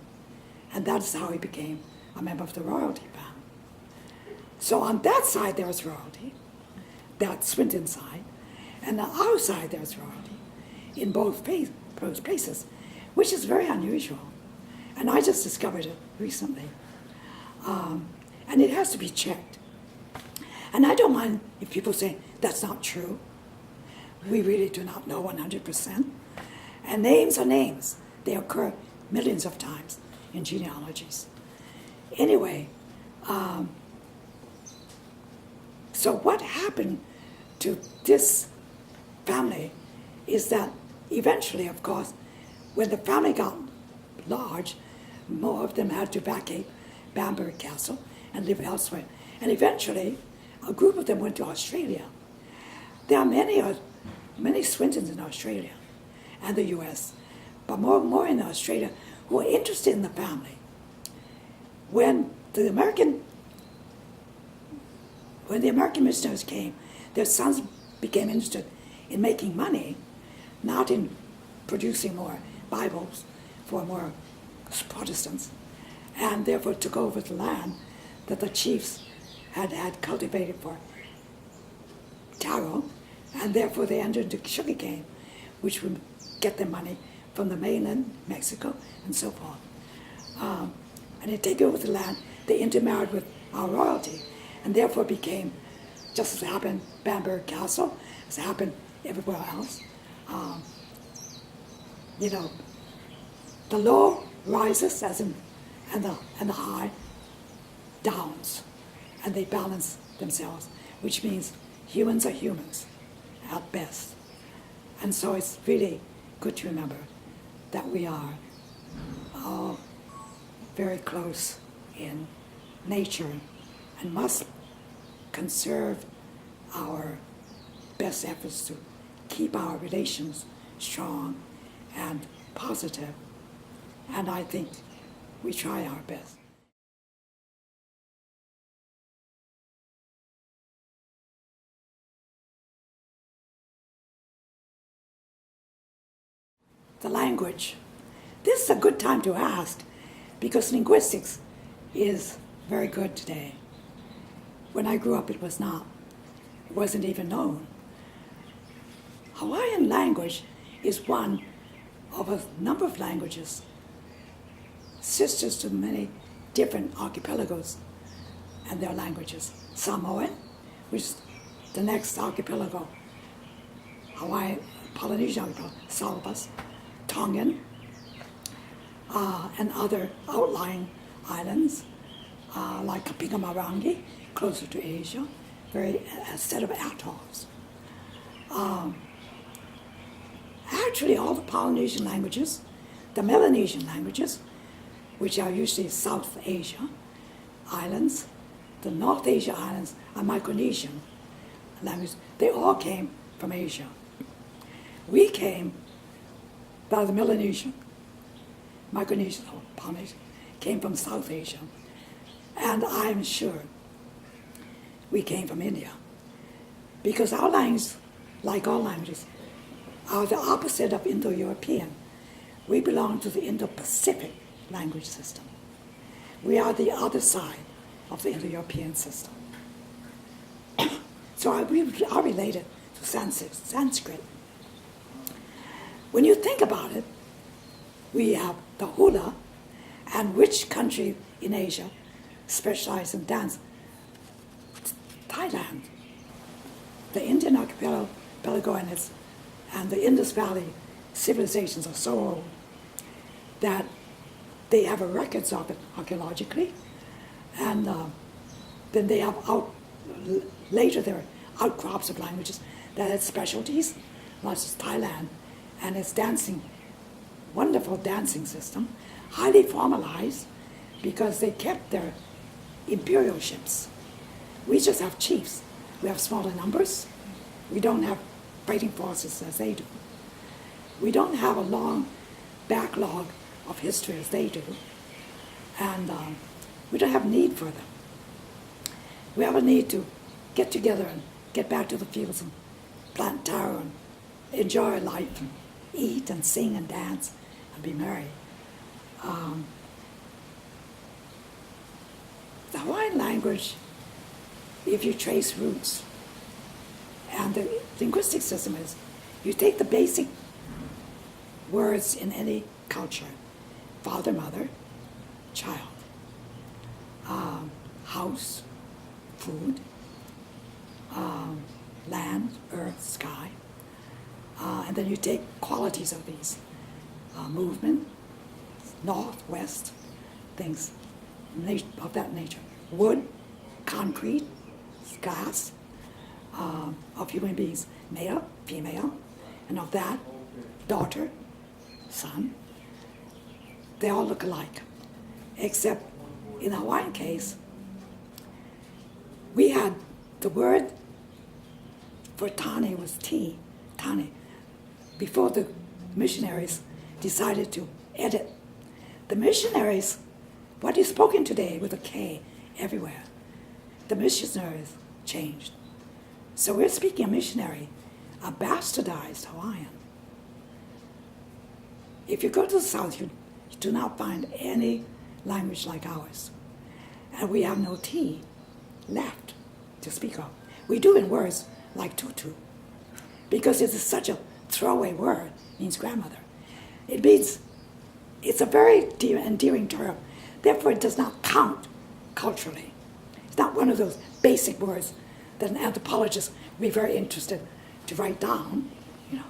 And that's how he became a member of the royalty family. So on that side there was royalty, that Swinton side, and on our side there was royalty in both places, which is very unusual. And I just discovered it recently. And it has to be checked. And I don't mind if people say that's not true. We really do not know 100%. And names are names. They occur millions of times in genealogies. Anyway, so what happened to this family is that eventually, of course, when the family got large, more of them had to vacate Bamburgh Castle and live elsewhere. And eventually, a group of them went to Australia. There are many Swintons in Australia and the US, but more in Australia who are interested in the family. When the American, when the American missionaries came, their sons became interested in making money, not in producing more Bibles for more Protestants, and therefore took over the land that the chiefs had cultivated for taro, and therefore they entered into sugarcane, which would get their money from the mainland, Mexico, and so forth. And they take over the land, they intermarried with our royalty, and therefore became, just as happened in Bamberg Castle, as happened everywhere else, the low rises and the high downs, and they balance themselves, which means humans are humans at best. And so it's really good to remember that we are all very close in nature and must conserve our best efforts to keep our relations strong and positive. And I think we try our best. The language. This is a good time to ask because linguistics is very good today. When I grew up, it was not. It wasn't even known. Hawaiian language is one of a number of languages, sisters to many different archipelagos and their languages. Samoan, which is the next archipelago, Hawaii, Polynesian archipelago, Salvas, Tongan, and other outlying islands like Kapingamarangi, closer to Asia, a set of atolls. Actually, all the Polynesian languages, the Melanesian languages, which are usually South Asia islands, the North Asia islands are Micronesian languages. They all came from Asia. We came by the Melanesian, Micronesian, or Polynesian, came from South Asia. And I'm sure we came from India. Because our languages, like all languages, are the opposite of Indo-European. We belong to the Indo Pacific language system. We are the other side of the Indo-European system. So we are related to Sanskrit. When you think about it, we have the hula, and which country in Asia specializes in dance? Thailand. The Indian archipelago and the Indus Valley civilizations are so old that they have records of it archaeologically, and then they have later there are outcrops of languages that had specialties, such as Thailand, and its dancing, wonderful dancing system, highly formalized because they kept their imperial ships. We just have chiefs. We have smaller numbers. We don't have fighting forces as they do. We don't have a long backlog of history as they do. And we don't have need for them. We have a need to get together and get back to the fields and plant taro and enjoy life and eat and sing and dance and be merry. The Hawaiian language, if you trace roots, and the linguistic system is, you take the basic words in any culture, father, mother, child, house, food, land, earth, sky, and then you take qualities of these, movement, north, west, things of that nature, wood, concrete, glass, of human beings, male, female, and of that, daughter, son. They all look alike, except in the Hawaiian case, we had the word for tane was ti, tane, before the missionaries decided to edit. The missionaries what is spoken today with a K everywhere, the missionaries changed. So we're speaking a missionary, a bastardized Hawaiian. If you go to the South, you do not find any language like ours. And we have no T left to speak of. We do in words like tutu, because it is such a throwaway word, means grandmother. It means, it's a very endearing term, therefore it does not count culturally. It's not one of those basic words that an anthropologist would be very interested to write down, you know.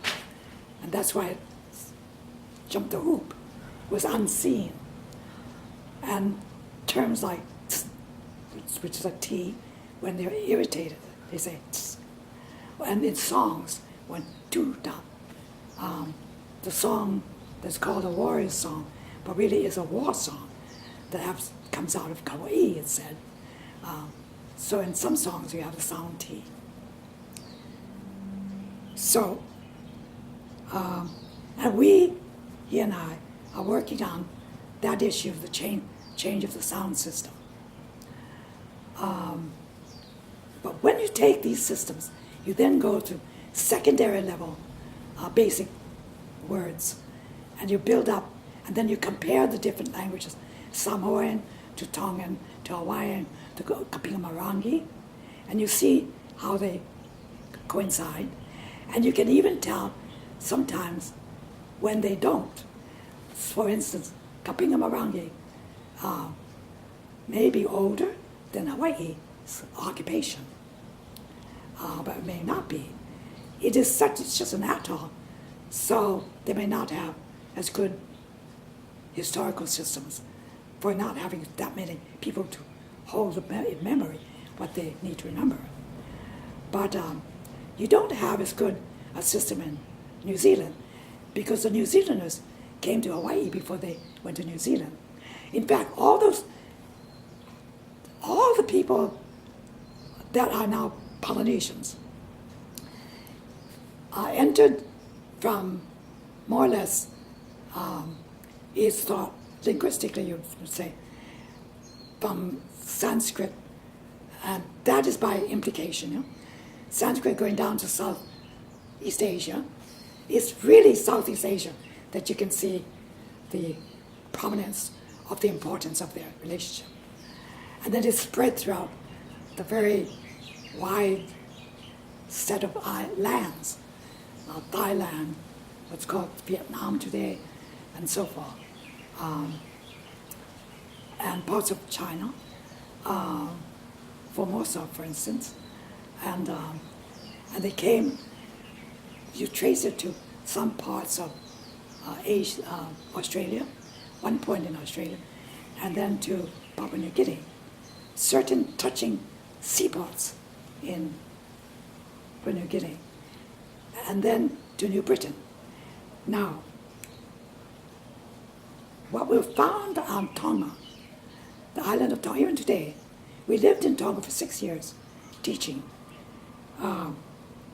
And that's why it jumped the hoop, was unseen. And terms like tss, which is a T, when they're irritated, they say tss. And in songs, when do-da, the song that's called a warrior song, but really is a war song that comes out of Kauai, it said. So in some songs you have the sound T. So, and we, he and I, are working on that issue of the change of the sound system. But when you take these systems, you then go to secondary level basic words, and you build up, and then you compare the different languages, Samoan to Tongan to Hawaiian to Kapingamarangi, and you see how they coincide, and you can even tell sometimes when they don't. For instance, Kapingamarangi may be older than Hawaii's occupation, but it may not be. It's just an atoll, so they may not have as good historical systems for not having that many people to hold in memory what they need to remember. But you don't have as good a system in New Zealand, because the New Zealanders came to Hawaii before they went to New Zealand. In fact, all the people that are now Polynesians entered from more or less, is thought linguistically, you would say, from Sanskrit, and that is by implication. You know? Sanskrit going down to Southeast Asia. It's really Southeast Asia that you can see the prominence of the importance of their relationship. And then it's spread throughout the very wide set of lands, Thailand, what's called Vietnam today, and so forth, and parts of China, Formosa, for instance, and they came. You trace it to some parts of Asia, Australia, one point in Australia, and then to Papua New Guinea. Certain touching seaports in Papua New Guinea, and then to New Britain. Now, what we found on Tonga, the island of Tonga, even today, we lived in Tonga for 6 years teaching.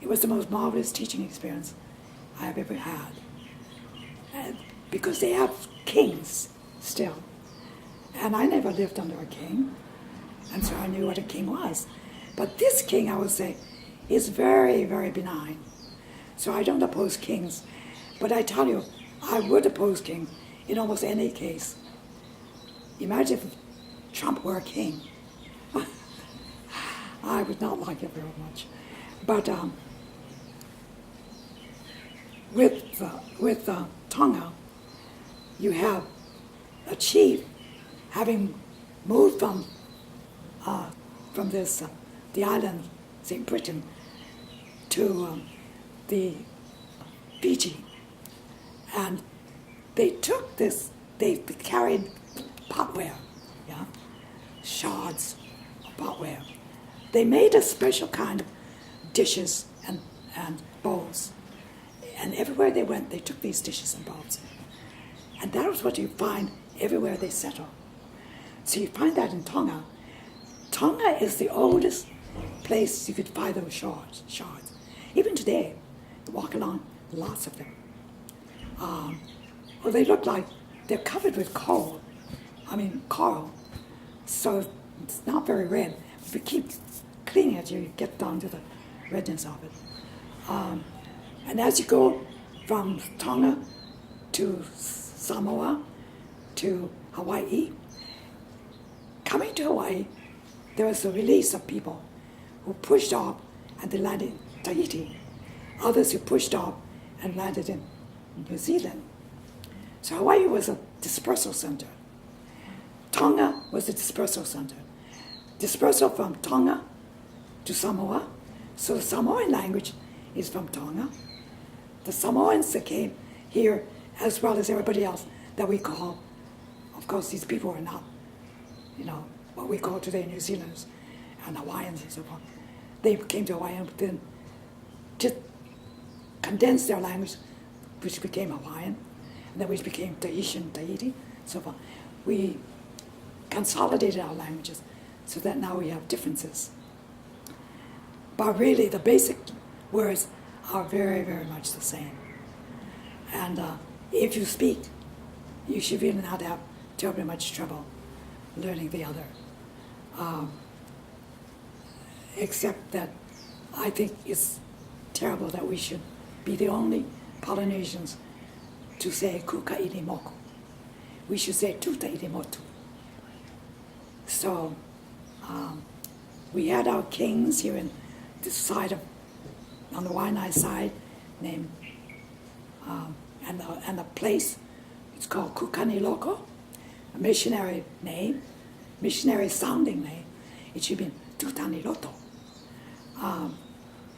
It was the most marvelous teaching experience I have ever had. Because they have kings still. And I never lived under a king, and so I knew what a king was. But this king, I would say, is very, very benign. So I don't oppose kings, but I tell you, I would oppose king in almost any case. Imagine if Trump were a king. I would not like it very much. But with Tonga, you have a chief having moved from this the island, St. Britain, to the Fiji, and they took this. They carried potware, yeah, shards of potware. They made a special kind of dishes and bowls, and everywhere they went, they took these dishes and bowls, and that was what you find everywhere they settle. So you find that in Tonga. Tonga is the oldest place you could find those shards. Even today, you walk along, lots of them. Well, they look like they're covered with coal coral. So it's not very red. If you keep cleaning it, you get down to the redness of it. And as you go from Tonga to Samoa to Hawaii, coming to Hawaii, there was a release of people who pushed off and they landed in Tahiti. Others who pushed off and landed in New Zealand. So Hawaii was a dispersal center. Tonga was the dispersal center. Dispersal from Tonga to Samoa. So the Samoan language is from Tonga. The Samoans that came here, as well as everybody else that we call, of course these people are not, what we call today New Zealanders and Hawaiians and so forth. They came to Hawaii and then just condensed their language, which became Hawaiian, and then which became Tahitian, Tahiti, so forth. We consolidated our languages so that now we have differences. But really, the basic words are very, very much the same. And if you speak, you should really not have terribly much trouble learning the other. Except that I think it's terrible that we should be the only Polynesians to say kuka iri moku. We should say tuta iri motu. So we had our kings here in this side on the Wai'anae side, named and the place, it's called Kukani Loko, a missionary name, missionary sounding name. It should be Tutani Loto.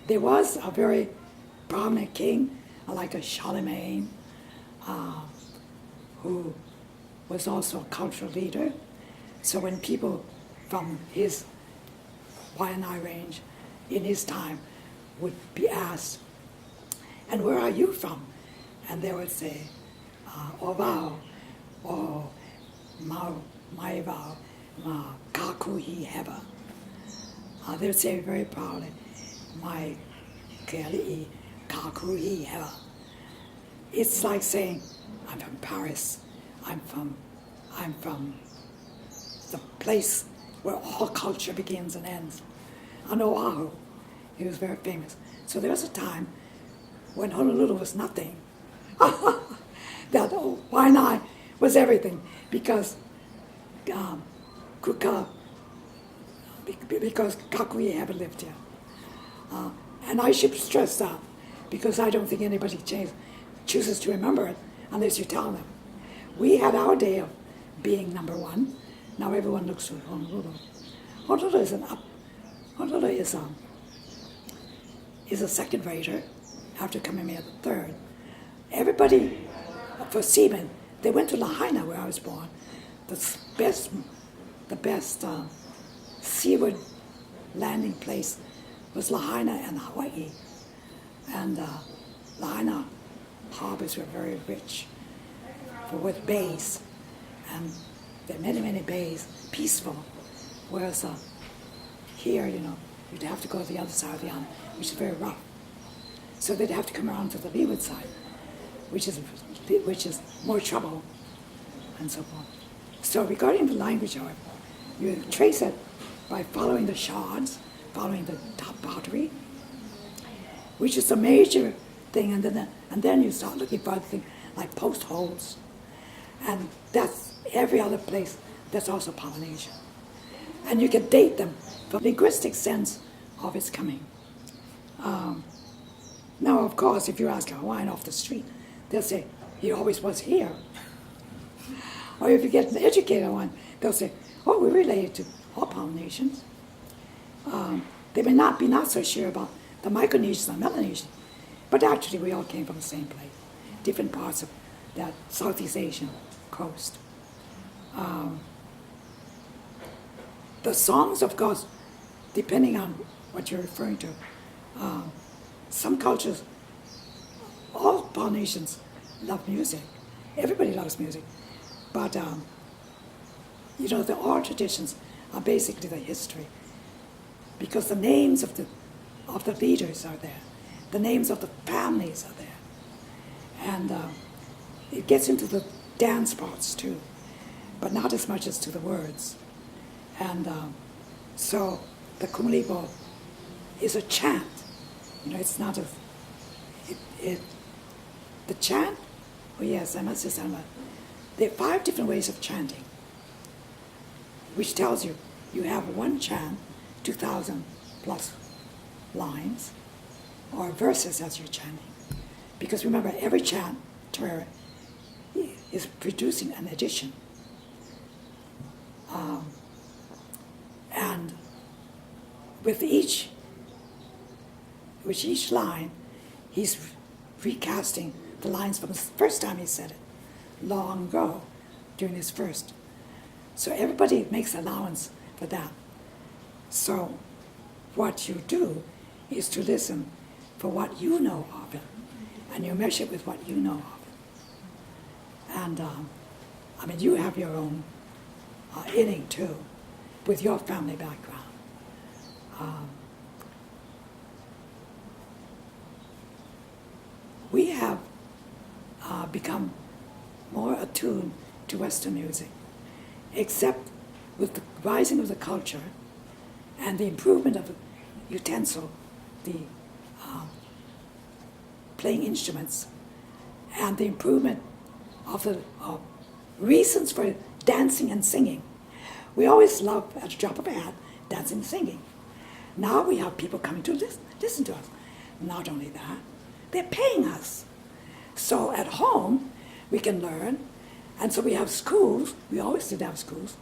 There was a very prominent king, like a Charlemagne, who was also a cultural leader. So when people from his Wai'anae range in his time would be asked, and where are you from? And they would say, Ovao, or Maivao, Kakuhi Heba. They would say very proudly, my Keali'i Kakuhi Heba. It's like saying, I'm from Paris, I'm from the place where all culture begins and ends. On Oahu, he was very famous. So there was a time when Honolulu was nothing. That Wai'anae was everything because Kakui haven't lived here. And I should stress that because I don't think anybody chooses to remember it unless you tell them. We had our day of being number one. Now everyone looks to Honolulu. Honolulu is a second rater after Kamehameha III. Everybody, for seamen, they went to Lahaina where I was born. The best seaward landing place was Lahaina and Hawaii. And Lahaina harbors were very rich with bays. And there are many, many bays, peaceful. Whereas here, you'd have to go to the other side of the island, which is very rough. So they'd have to come around to the leeward side, which is more trouble, and so forth. So regarding the language, however, you trace it by following the shards, following the top pottery, which is a major thing, and then you start looking for other things like post holes, and that's every other place that's also Polynesian. And you can date them from the linguistic sense of its coming. Now, of course, if you ask a Hawaiian off the street, they'll say, he always was here. Or if you get an educated one, they'll say, oh, we're related to all Polynesians. They may not be so sure about the Micronesians and Melanesians, but actually we all came from the same place, different parts of that Southeast Asian coast. The songs, of course, depending on what you're referring to, some cultures, all Polynesians love music. Everybody loves music. But, the oral traditions are basically the history. Because the names of the leaders are there. The names of the families are there. And it gets into the dance parts too. but not as much as to the words. And so the Kumulipo is a chant. It's not the chant, oh yes, I must say something. There are 5 different ways of chanting, which tells you you have one chant, 2,000 plus lines, or verses as you're chanting. Because remember, every chant is producing an addition. And with each line, he's recasting the lines from the first time he said it, long ago, during his first. So everybody makes allowance for that. So what you do is to listen for what you know of it, and you measure it with what you know of it. And you have your own inning too, with your family background. We have become more attuned to Western music, except with the rising of the culture and the improvement of the utensil, the playing instruments, and the improvement of the reasons for dancing and singing. We always love, at a drop of a hat, dancing and singing. Now we have people coming to listen to us. Not only that, they're paying us. So at home, we can learn, and so we have schools, we always did have schools,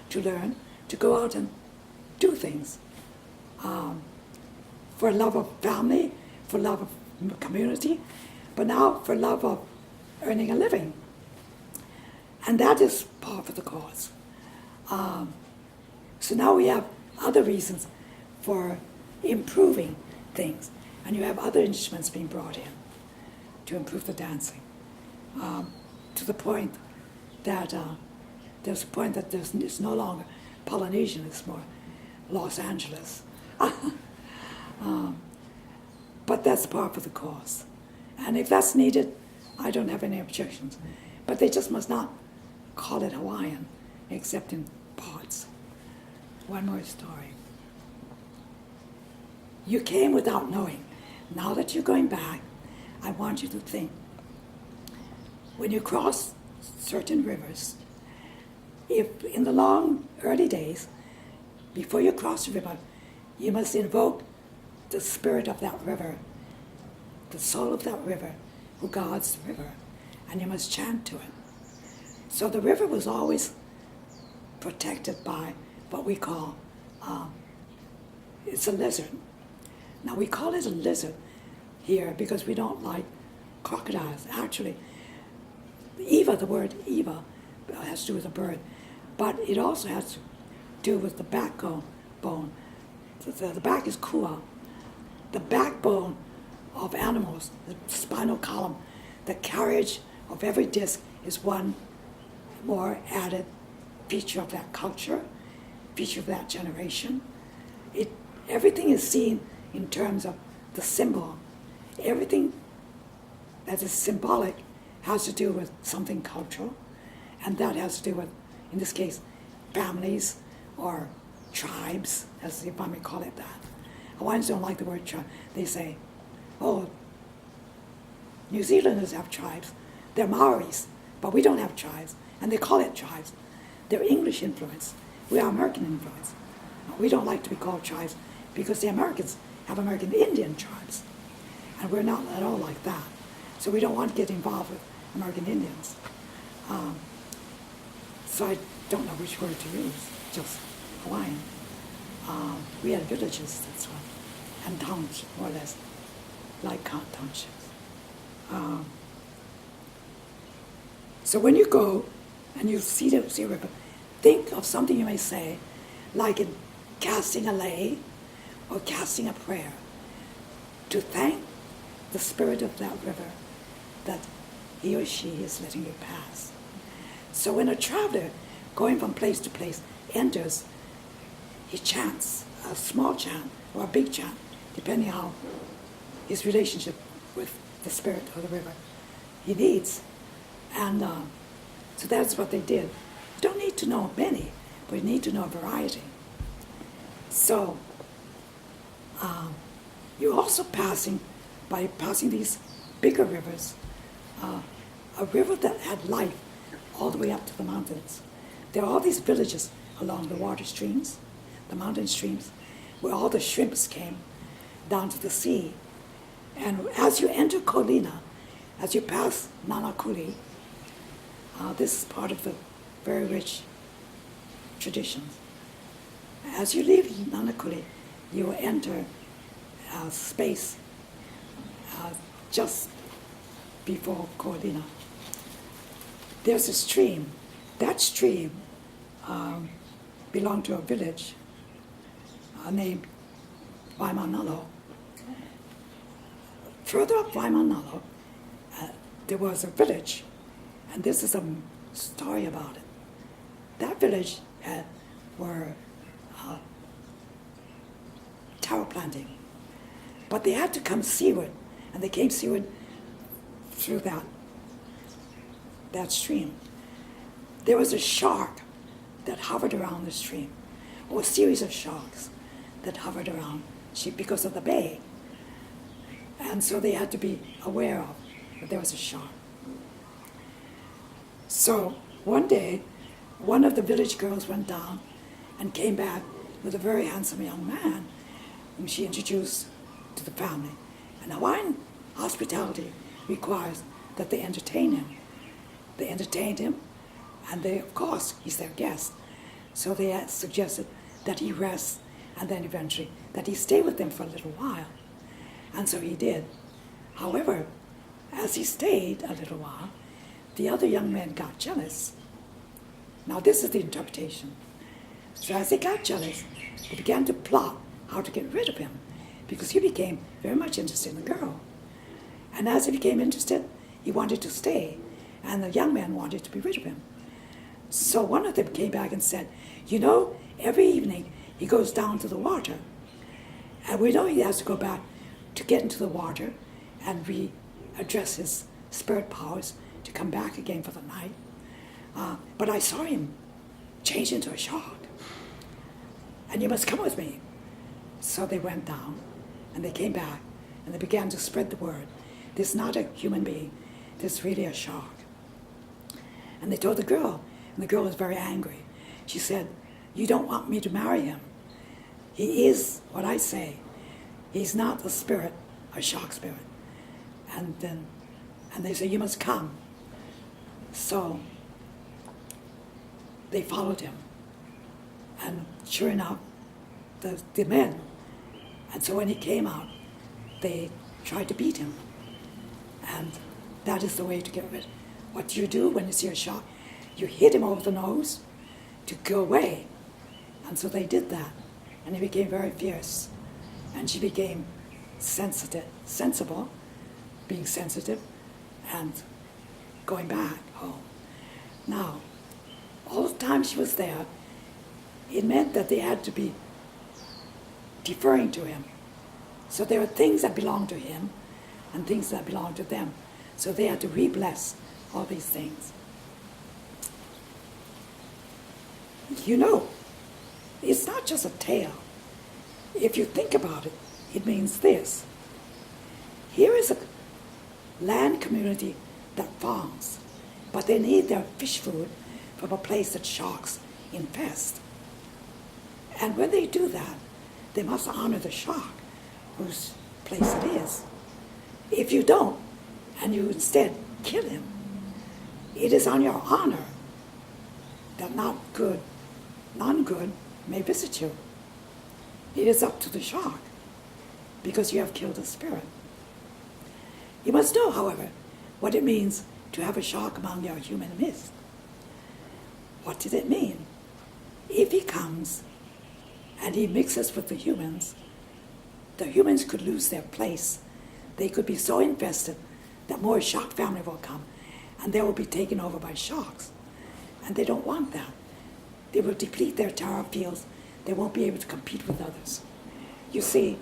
to learn, to go out and do things. For love of family, for love of community, but now for love of earning a living. And that is part of the cause. So now we have other reasons for improving things, and you have other instruments being brought in to improve the dancing, to the point that it's no longer Polynesian, it's more Los Angeles. But that's part of the cause. And if that's needed, I don't have any objections. But they just must not call it Hawaiian, except in parts. One more story. You came without knowing. Now that you're going back, I want you to think. When you cross certain rivers, if in the long early days, before you cross the river, you must invoke the spirit of that river, the soul of that river, who guards the river, and you must chant to it. So the river was always protected by what we call, it's a lizard. Now we call it a lizard here because we don't like crocodiles. Actually, Eva, the word Eva, has to do with a bird, but it also has to do with the backbone. The back is kua. The backbone of animals, the spinal column, the carriage of every disc is one more added feature of that culture, feature of that generation. Everything is seen in terms of the symbol. Everything that is symbolic has to do with something cultural, and that has to do with, in this case, families or tribes, as if I may call it that. Hawaiians don't like the word tribe. They say, oh, New Zealanders have tribes. They're Maoris, but we don't have tribes, and they call it tribes. They're English influence. We are American influence. We don't like to be called tribes because the Americans have American Indian tribes, and we're not at all like that. So we don't want to get involved with American Indians. So I don't know which word to use, just Hawaiian. We had villages, that's what, and towns, more or less, like townships. So when you go and you see a river, think of something you may say, like in casting a lei or casting a prayer, to thank the spirit of that river that he or she is letting you pass. So when a traveler going from place to place enters, he chants a small chant or a big chant, depending how his relationship with the spirit of the river he needs. And so that's what they did. You don't need to know many, but you need to know a variety. So you're also by passing these bigger rivers, a river that had life all the way up to the mountains. There are all these villages along the water streams, the mountain streams, where all the shrimps came down to the sea. And as you enter Kolina, as you pass Nanakuli, this is part of the very rich traditions. As you leave Nanakuli, you will enter space just before Kolina. There's a stream. That stream belonged to a village named Wai'anae. Further up Wai'anae, there was a village, and this is a story about it. That village were taro planting, but they had to come seaward, and they came seaward through that stream. There was a shark that hovered around the stream, or a series of sharks that hovered around because of the bay. And so they had to be aware of that there was a shark. So one day, one of the village girls went down and came back with a very handsome young man whom she introduced to the family. And Hawaiian hospitality requires that they entertain him. They entertained him, and of course, he's their guest. So they had suggested that he rest, and then eventually that he stay with them for a little while. And so he did. However, as he stayed a little while, the other young men got jealous. Now this is the interpretation. So as they got jealous, they began to plot how to get rid of him, because he became very much interested in the girl. And as he became interested, he wanted to stay, and the young man wanted to be rid of him. So one of them came back and said, you know, every evening he goes down to the water, and we know he has to go back to get into the water and readdress his spirit powers to come back again for the night. But I saw him change into a shark, and you must come with me. So they went down, and they came back, and they began to spread the word. This is not a human being, this is really a shark. And they told the girl, and the girl was very angry. She said, you don't want me to marry him. He is what I say. He's not a spirit, a shark spirit. And they said, you must come. So they followed him. And sure enough, the men. And so when he came out, they tried to beat him. And that is the way to get rid. What do you do when you see a shark? You hit him over the nose to go away. And so they did that. And he became very fierce. And she became sensible, being sensitive, and going back home. Now, all the time she was there, it meant that they had to be deferring to him. So there were things that belonged to him and things that belonged to them. So they had to re-bless all these things. You know, it's not just a tale. If you think about it, it means this. Here is a land community that farms, but they need their fish food from a place that sharks infest. And when they do that, they must honor the shark whose place it is. If you don't, and you instead kill him, it is on your honor that none good may visit you. It is up to the shark, because you have killed a spirit. You must know, however, what it means to have a shark among your human midst. What did it mean? If he comes and he mixes with the humans could lose their place. They could be so infested that more shark family will come and they will be taken over by sharks. And they don't want that. They will deplete their taro fields. They won't be able to compete with others. You see,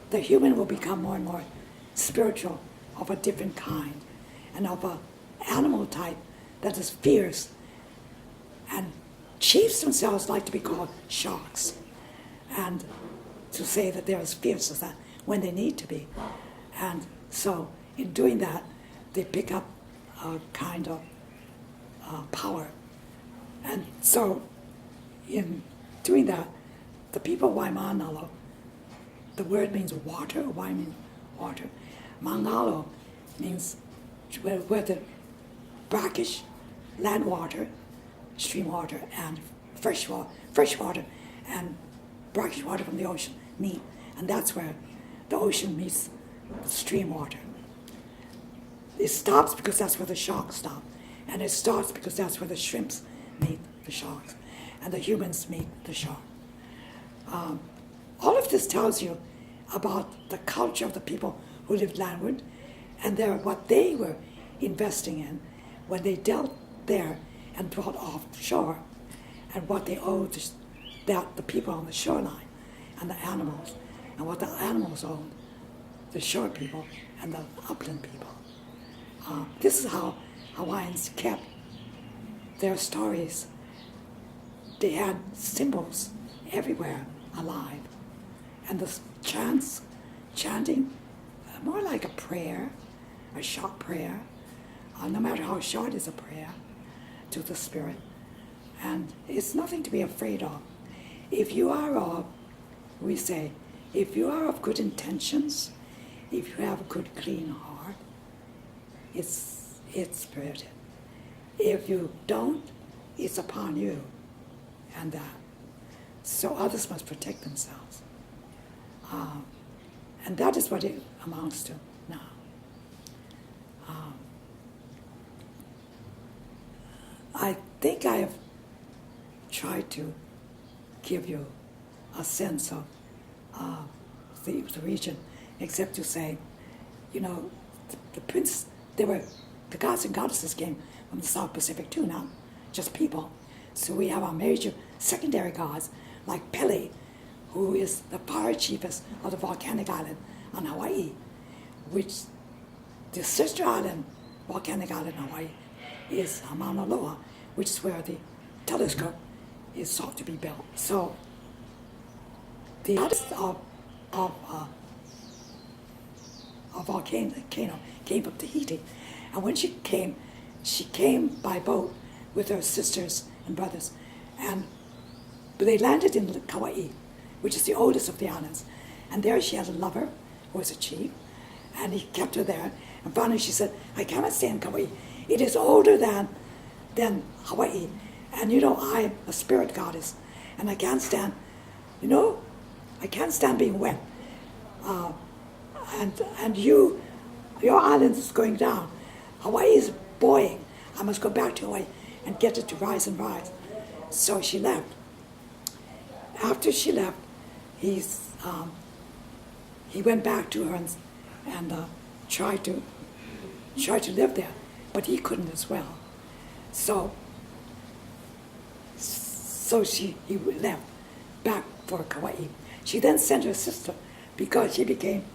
the human will become more and more spiritual, of a different kind, and of an animal type that is fierce and chiefs themselves like to be called sharks, and to say that they're as fierce as that when they need to be. And so in doing that, they pick up a kind of power. And so in doing that, the people of Wai'anae, the word means water, Wai means water. Mangalo means where the brackish land water, stream water, and fresh water, and brackish water from the ocean meet. And that's where the ocean meets the stream water. It stops because that's where the sharks stop. And it starts because that's where the shrimps meet the sharks. And the humans meet the shark. All of this tells you about the culture of the people who lived landward, and what they were investing in when they dealt there and brought offshore, and what they owed the people on the shoreline and the animals, and what the animals owed the shore people and the upland people. This is how Hawaiians kept their stories. They had symbols everywhere alive. And the chanting, more like a prayer, a short prayer, no matter how short is a prayer, to the spirit. And it's nothing to be afraid of. If you are of, we say, if you are of good intentions, if you have a good, clean heart, it's spirited. If you don't, it's upon you. And that. So others must protect themselves. And that is what it amounts to now. I think I have tried to give you a sense of the region, except to say, the gods and goddesses came from the South Pacific too, not just people. So we have our major secondary gods, like Pele, who is the fire chiefess of the volcanic island on Hawaii, which the sister island, volcanic island in Hawaii, is Mauna Kea, which is where the telescope is thought to be built. So the goddess of volcano came from Tahiti, and when she came by boat with her sisters and brothers, and they landed in Kauai, which is the oldest of the islands, and there she had a lover who was a chief, and he kept her there, and finally she said, I cannot stay in Kauai. It is older than Hawaii, and I'm a spirit goddess, and I can't stand being wet. And your island is going down. Hawaii is buoying. I must go back to Hawaii and get it to rise and rise. So she left. After she left, he went back to her and tried to live there, but he couldn't as well. So he left back for Kauai. She then sent her sister because she became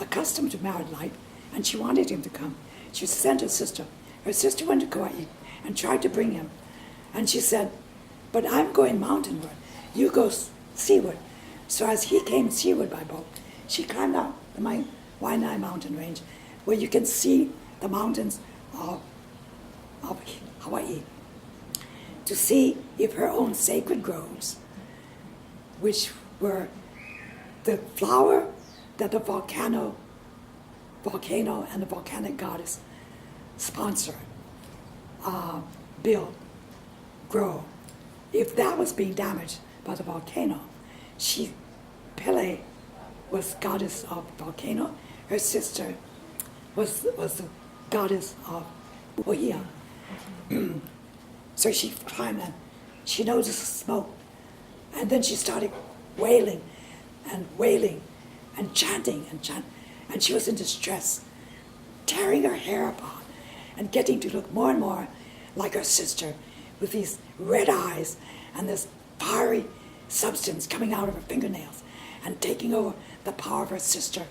accustomed to married life and she wanted him to come. She sent her sister. Her sister went to Kauai and tried to bring him. And she said, but I'm going mountainward. You go seaward. So as he came seaward by boat, she climbed up the Wai'anae mountain range where you can see the mountains of Hawaii to see if her own sacred groves, which were the flower that the volcano and the volcanic goddess sponsor, build, grow. If that was being damaged by the volcano, Pele was goddess of volcano. Her sister was the goddess of Ohia. So she climbed and she noticed smoke, and then she started wailing and chanting, and she was in distress, tearing her hair apart and getting to look more and more like her sister with these red eyes and this fiery substance coming out of her fingernails and taking over the power of her sister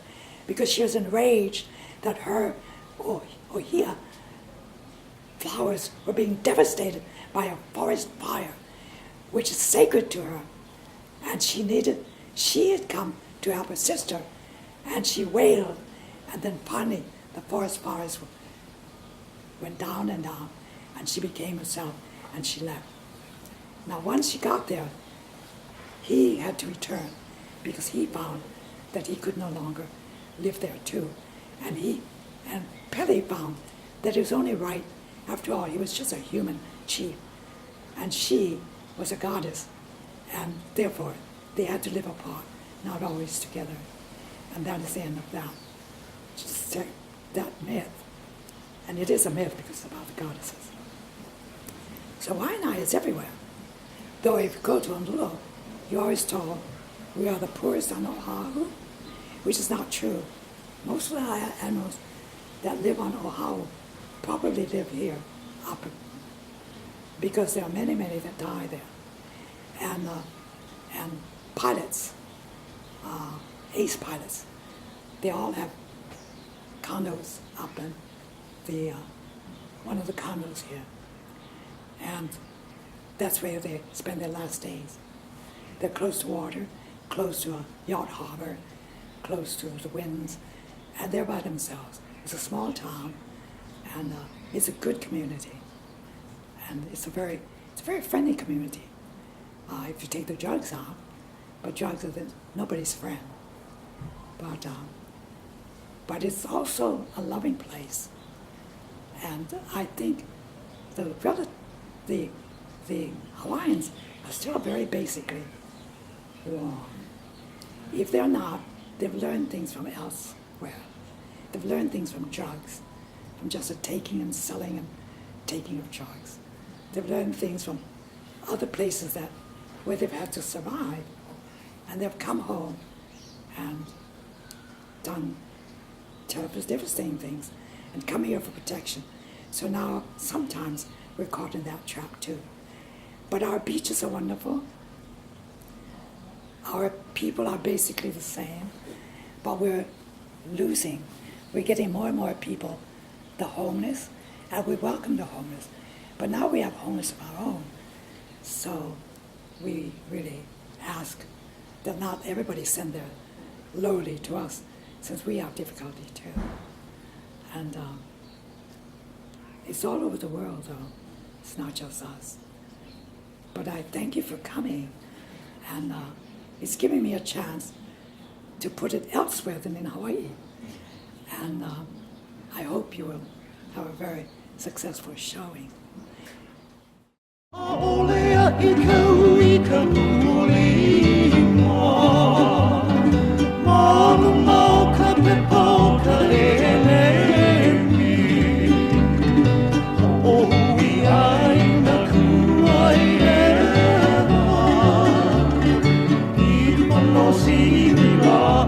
because she was enraged that her Ohia flowers were being devastated by a forest fire which is sacred to her. And she had come to help her sister, and she wailed, and then finally the forest fires went down and down, and she became herself, and she left. Now once she got there, he had to return, because he found that he could no longer live there too. And Pele found that it was only right, after all, he was just a human chief, and she was a goddess, and therefore they had to live apart, not always together. And that is the end of that, just that myth. And it is a myth because it's about the goddesses. So Wai'anae is everywhere. Though if you go to Honolulu, you're always told we are the poorest on Oahu, which is not true. Most of the animals that live on Oahu probably live here, because there are many, many that die there. And pilots, ace pilots, they all have condos up in the one of the condos here, and that's where they spend their last days. They're close to water, close to a yacht harbor, close to the winds, and they're by themselves. It's a small town, and it's a good community, and it's a very friendly community. If you take the drugs out, but drugs are nobody's friend. But it's also a loving place, and I think the Hawaiians are still very basically warm. If they're not, they've learned things from elsewhere. They've learned things from drugs, from just the taking and selling and taking of drugs. They've learned things from other places where they've had to survive, and they've come home and done terrible, devastating things, and come here for protection. So now sometimes we're caught in that trap too. But our beaches are wonderful. Our people are basically the same, but we're losing. We're getting more and more people, the homeless, and we welcome the homeless. But now we have homeless of our own. So we really ask that not everybody send their lowly to us, since we have difficulty too. And it's all over the world though. It's not just us. But I thank you for coming, and it's giving me a chance to put it elsewhere than in Hawaii. And I hope you will have a very successful showing.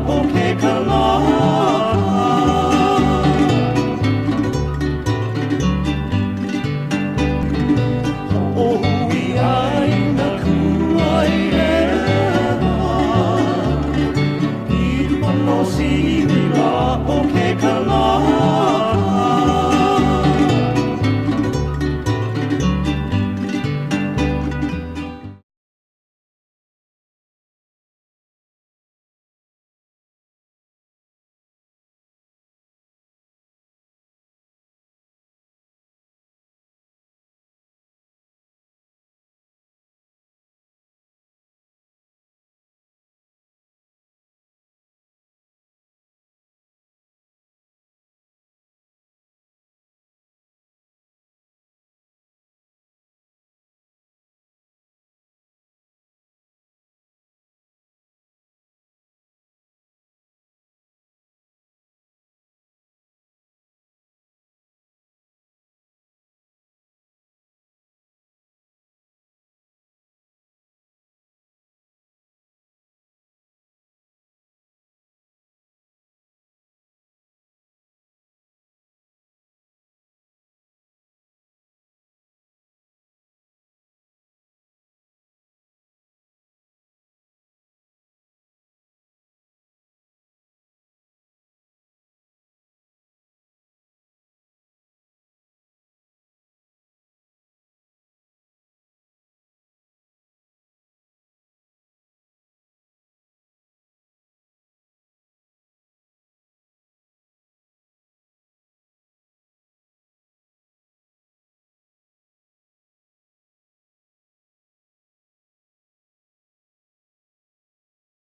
Okay.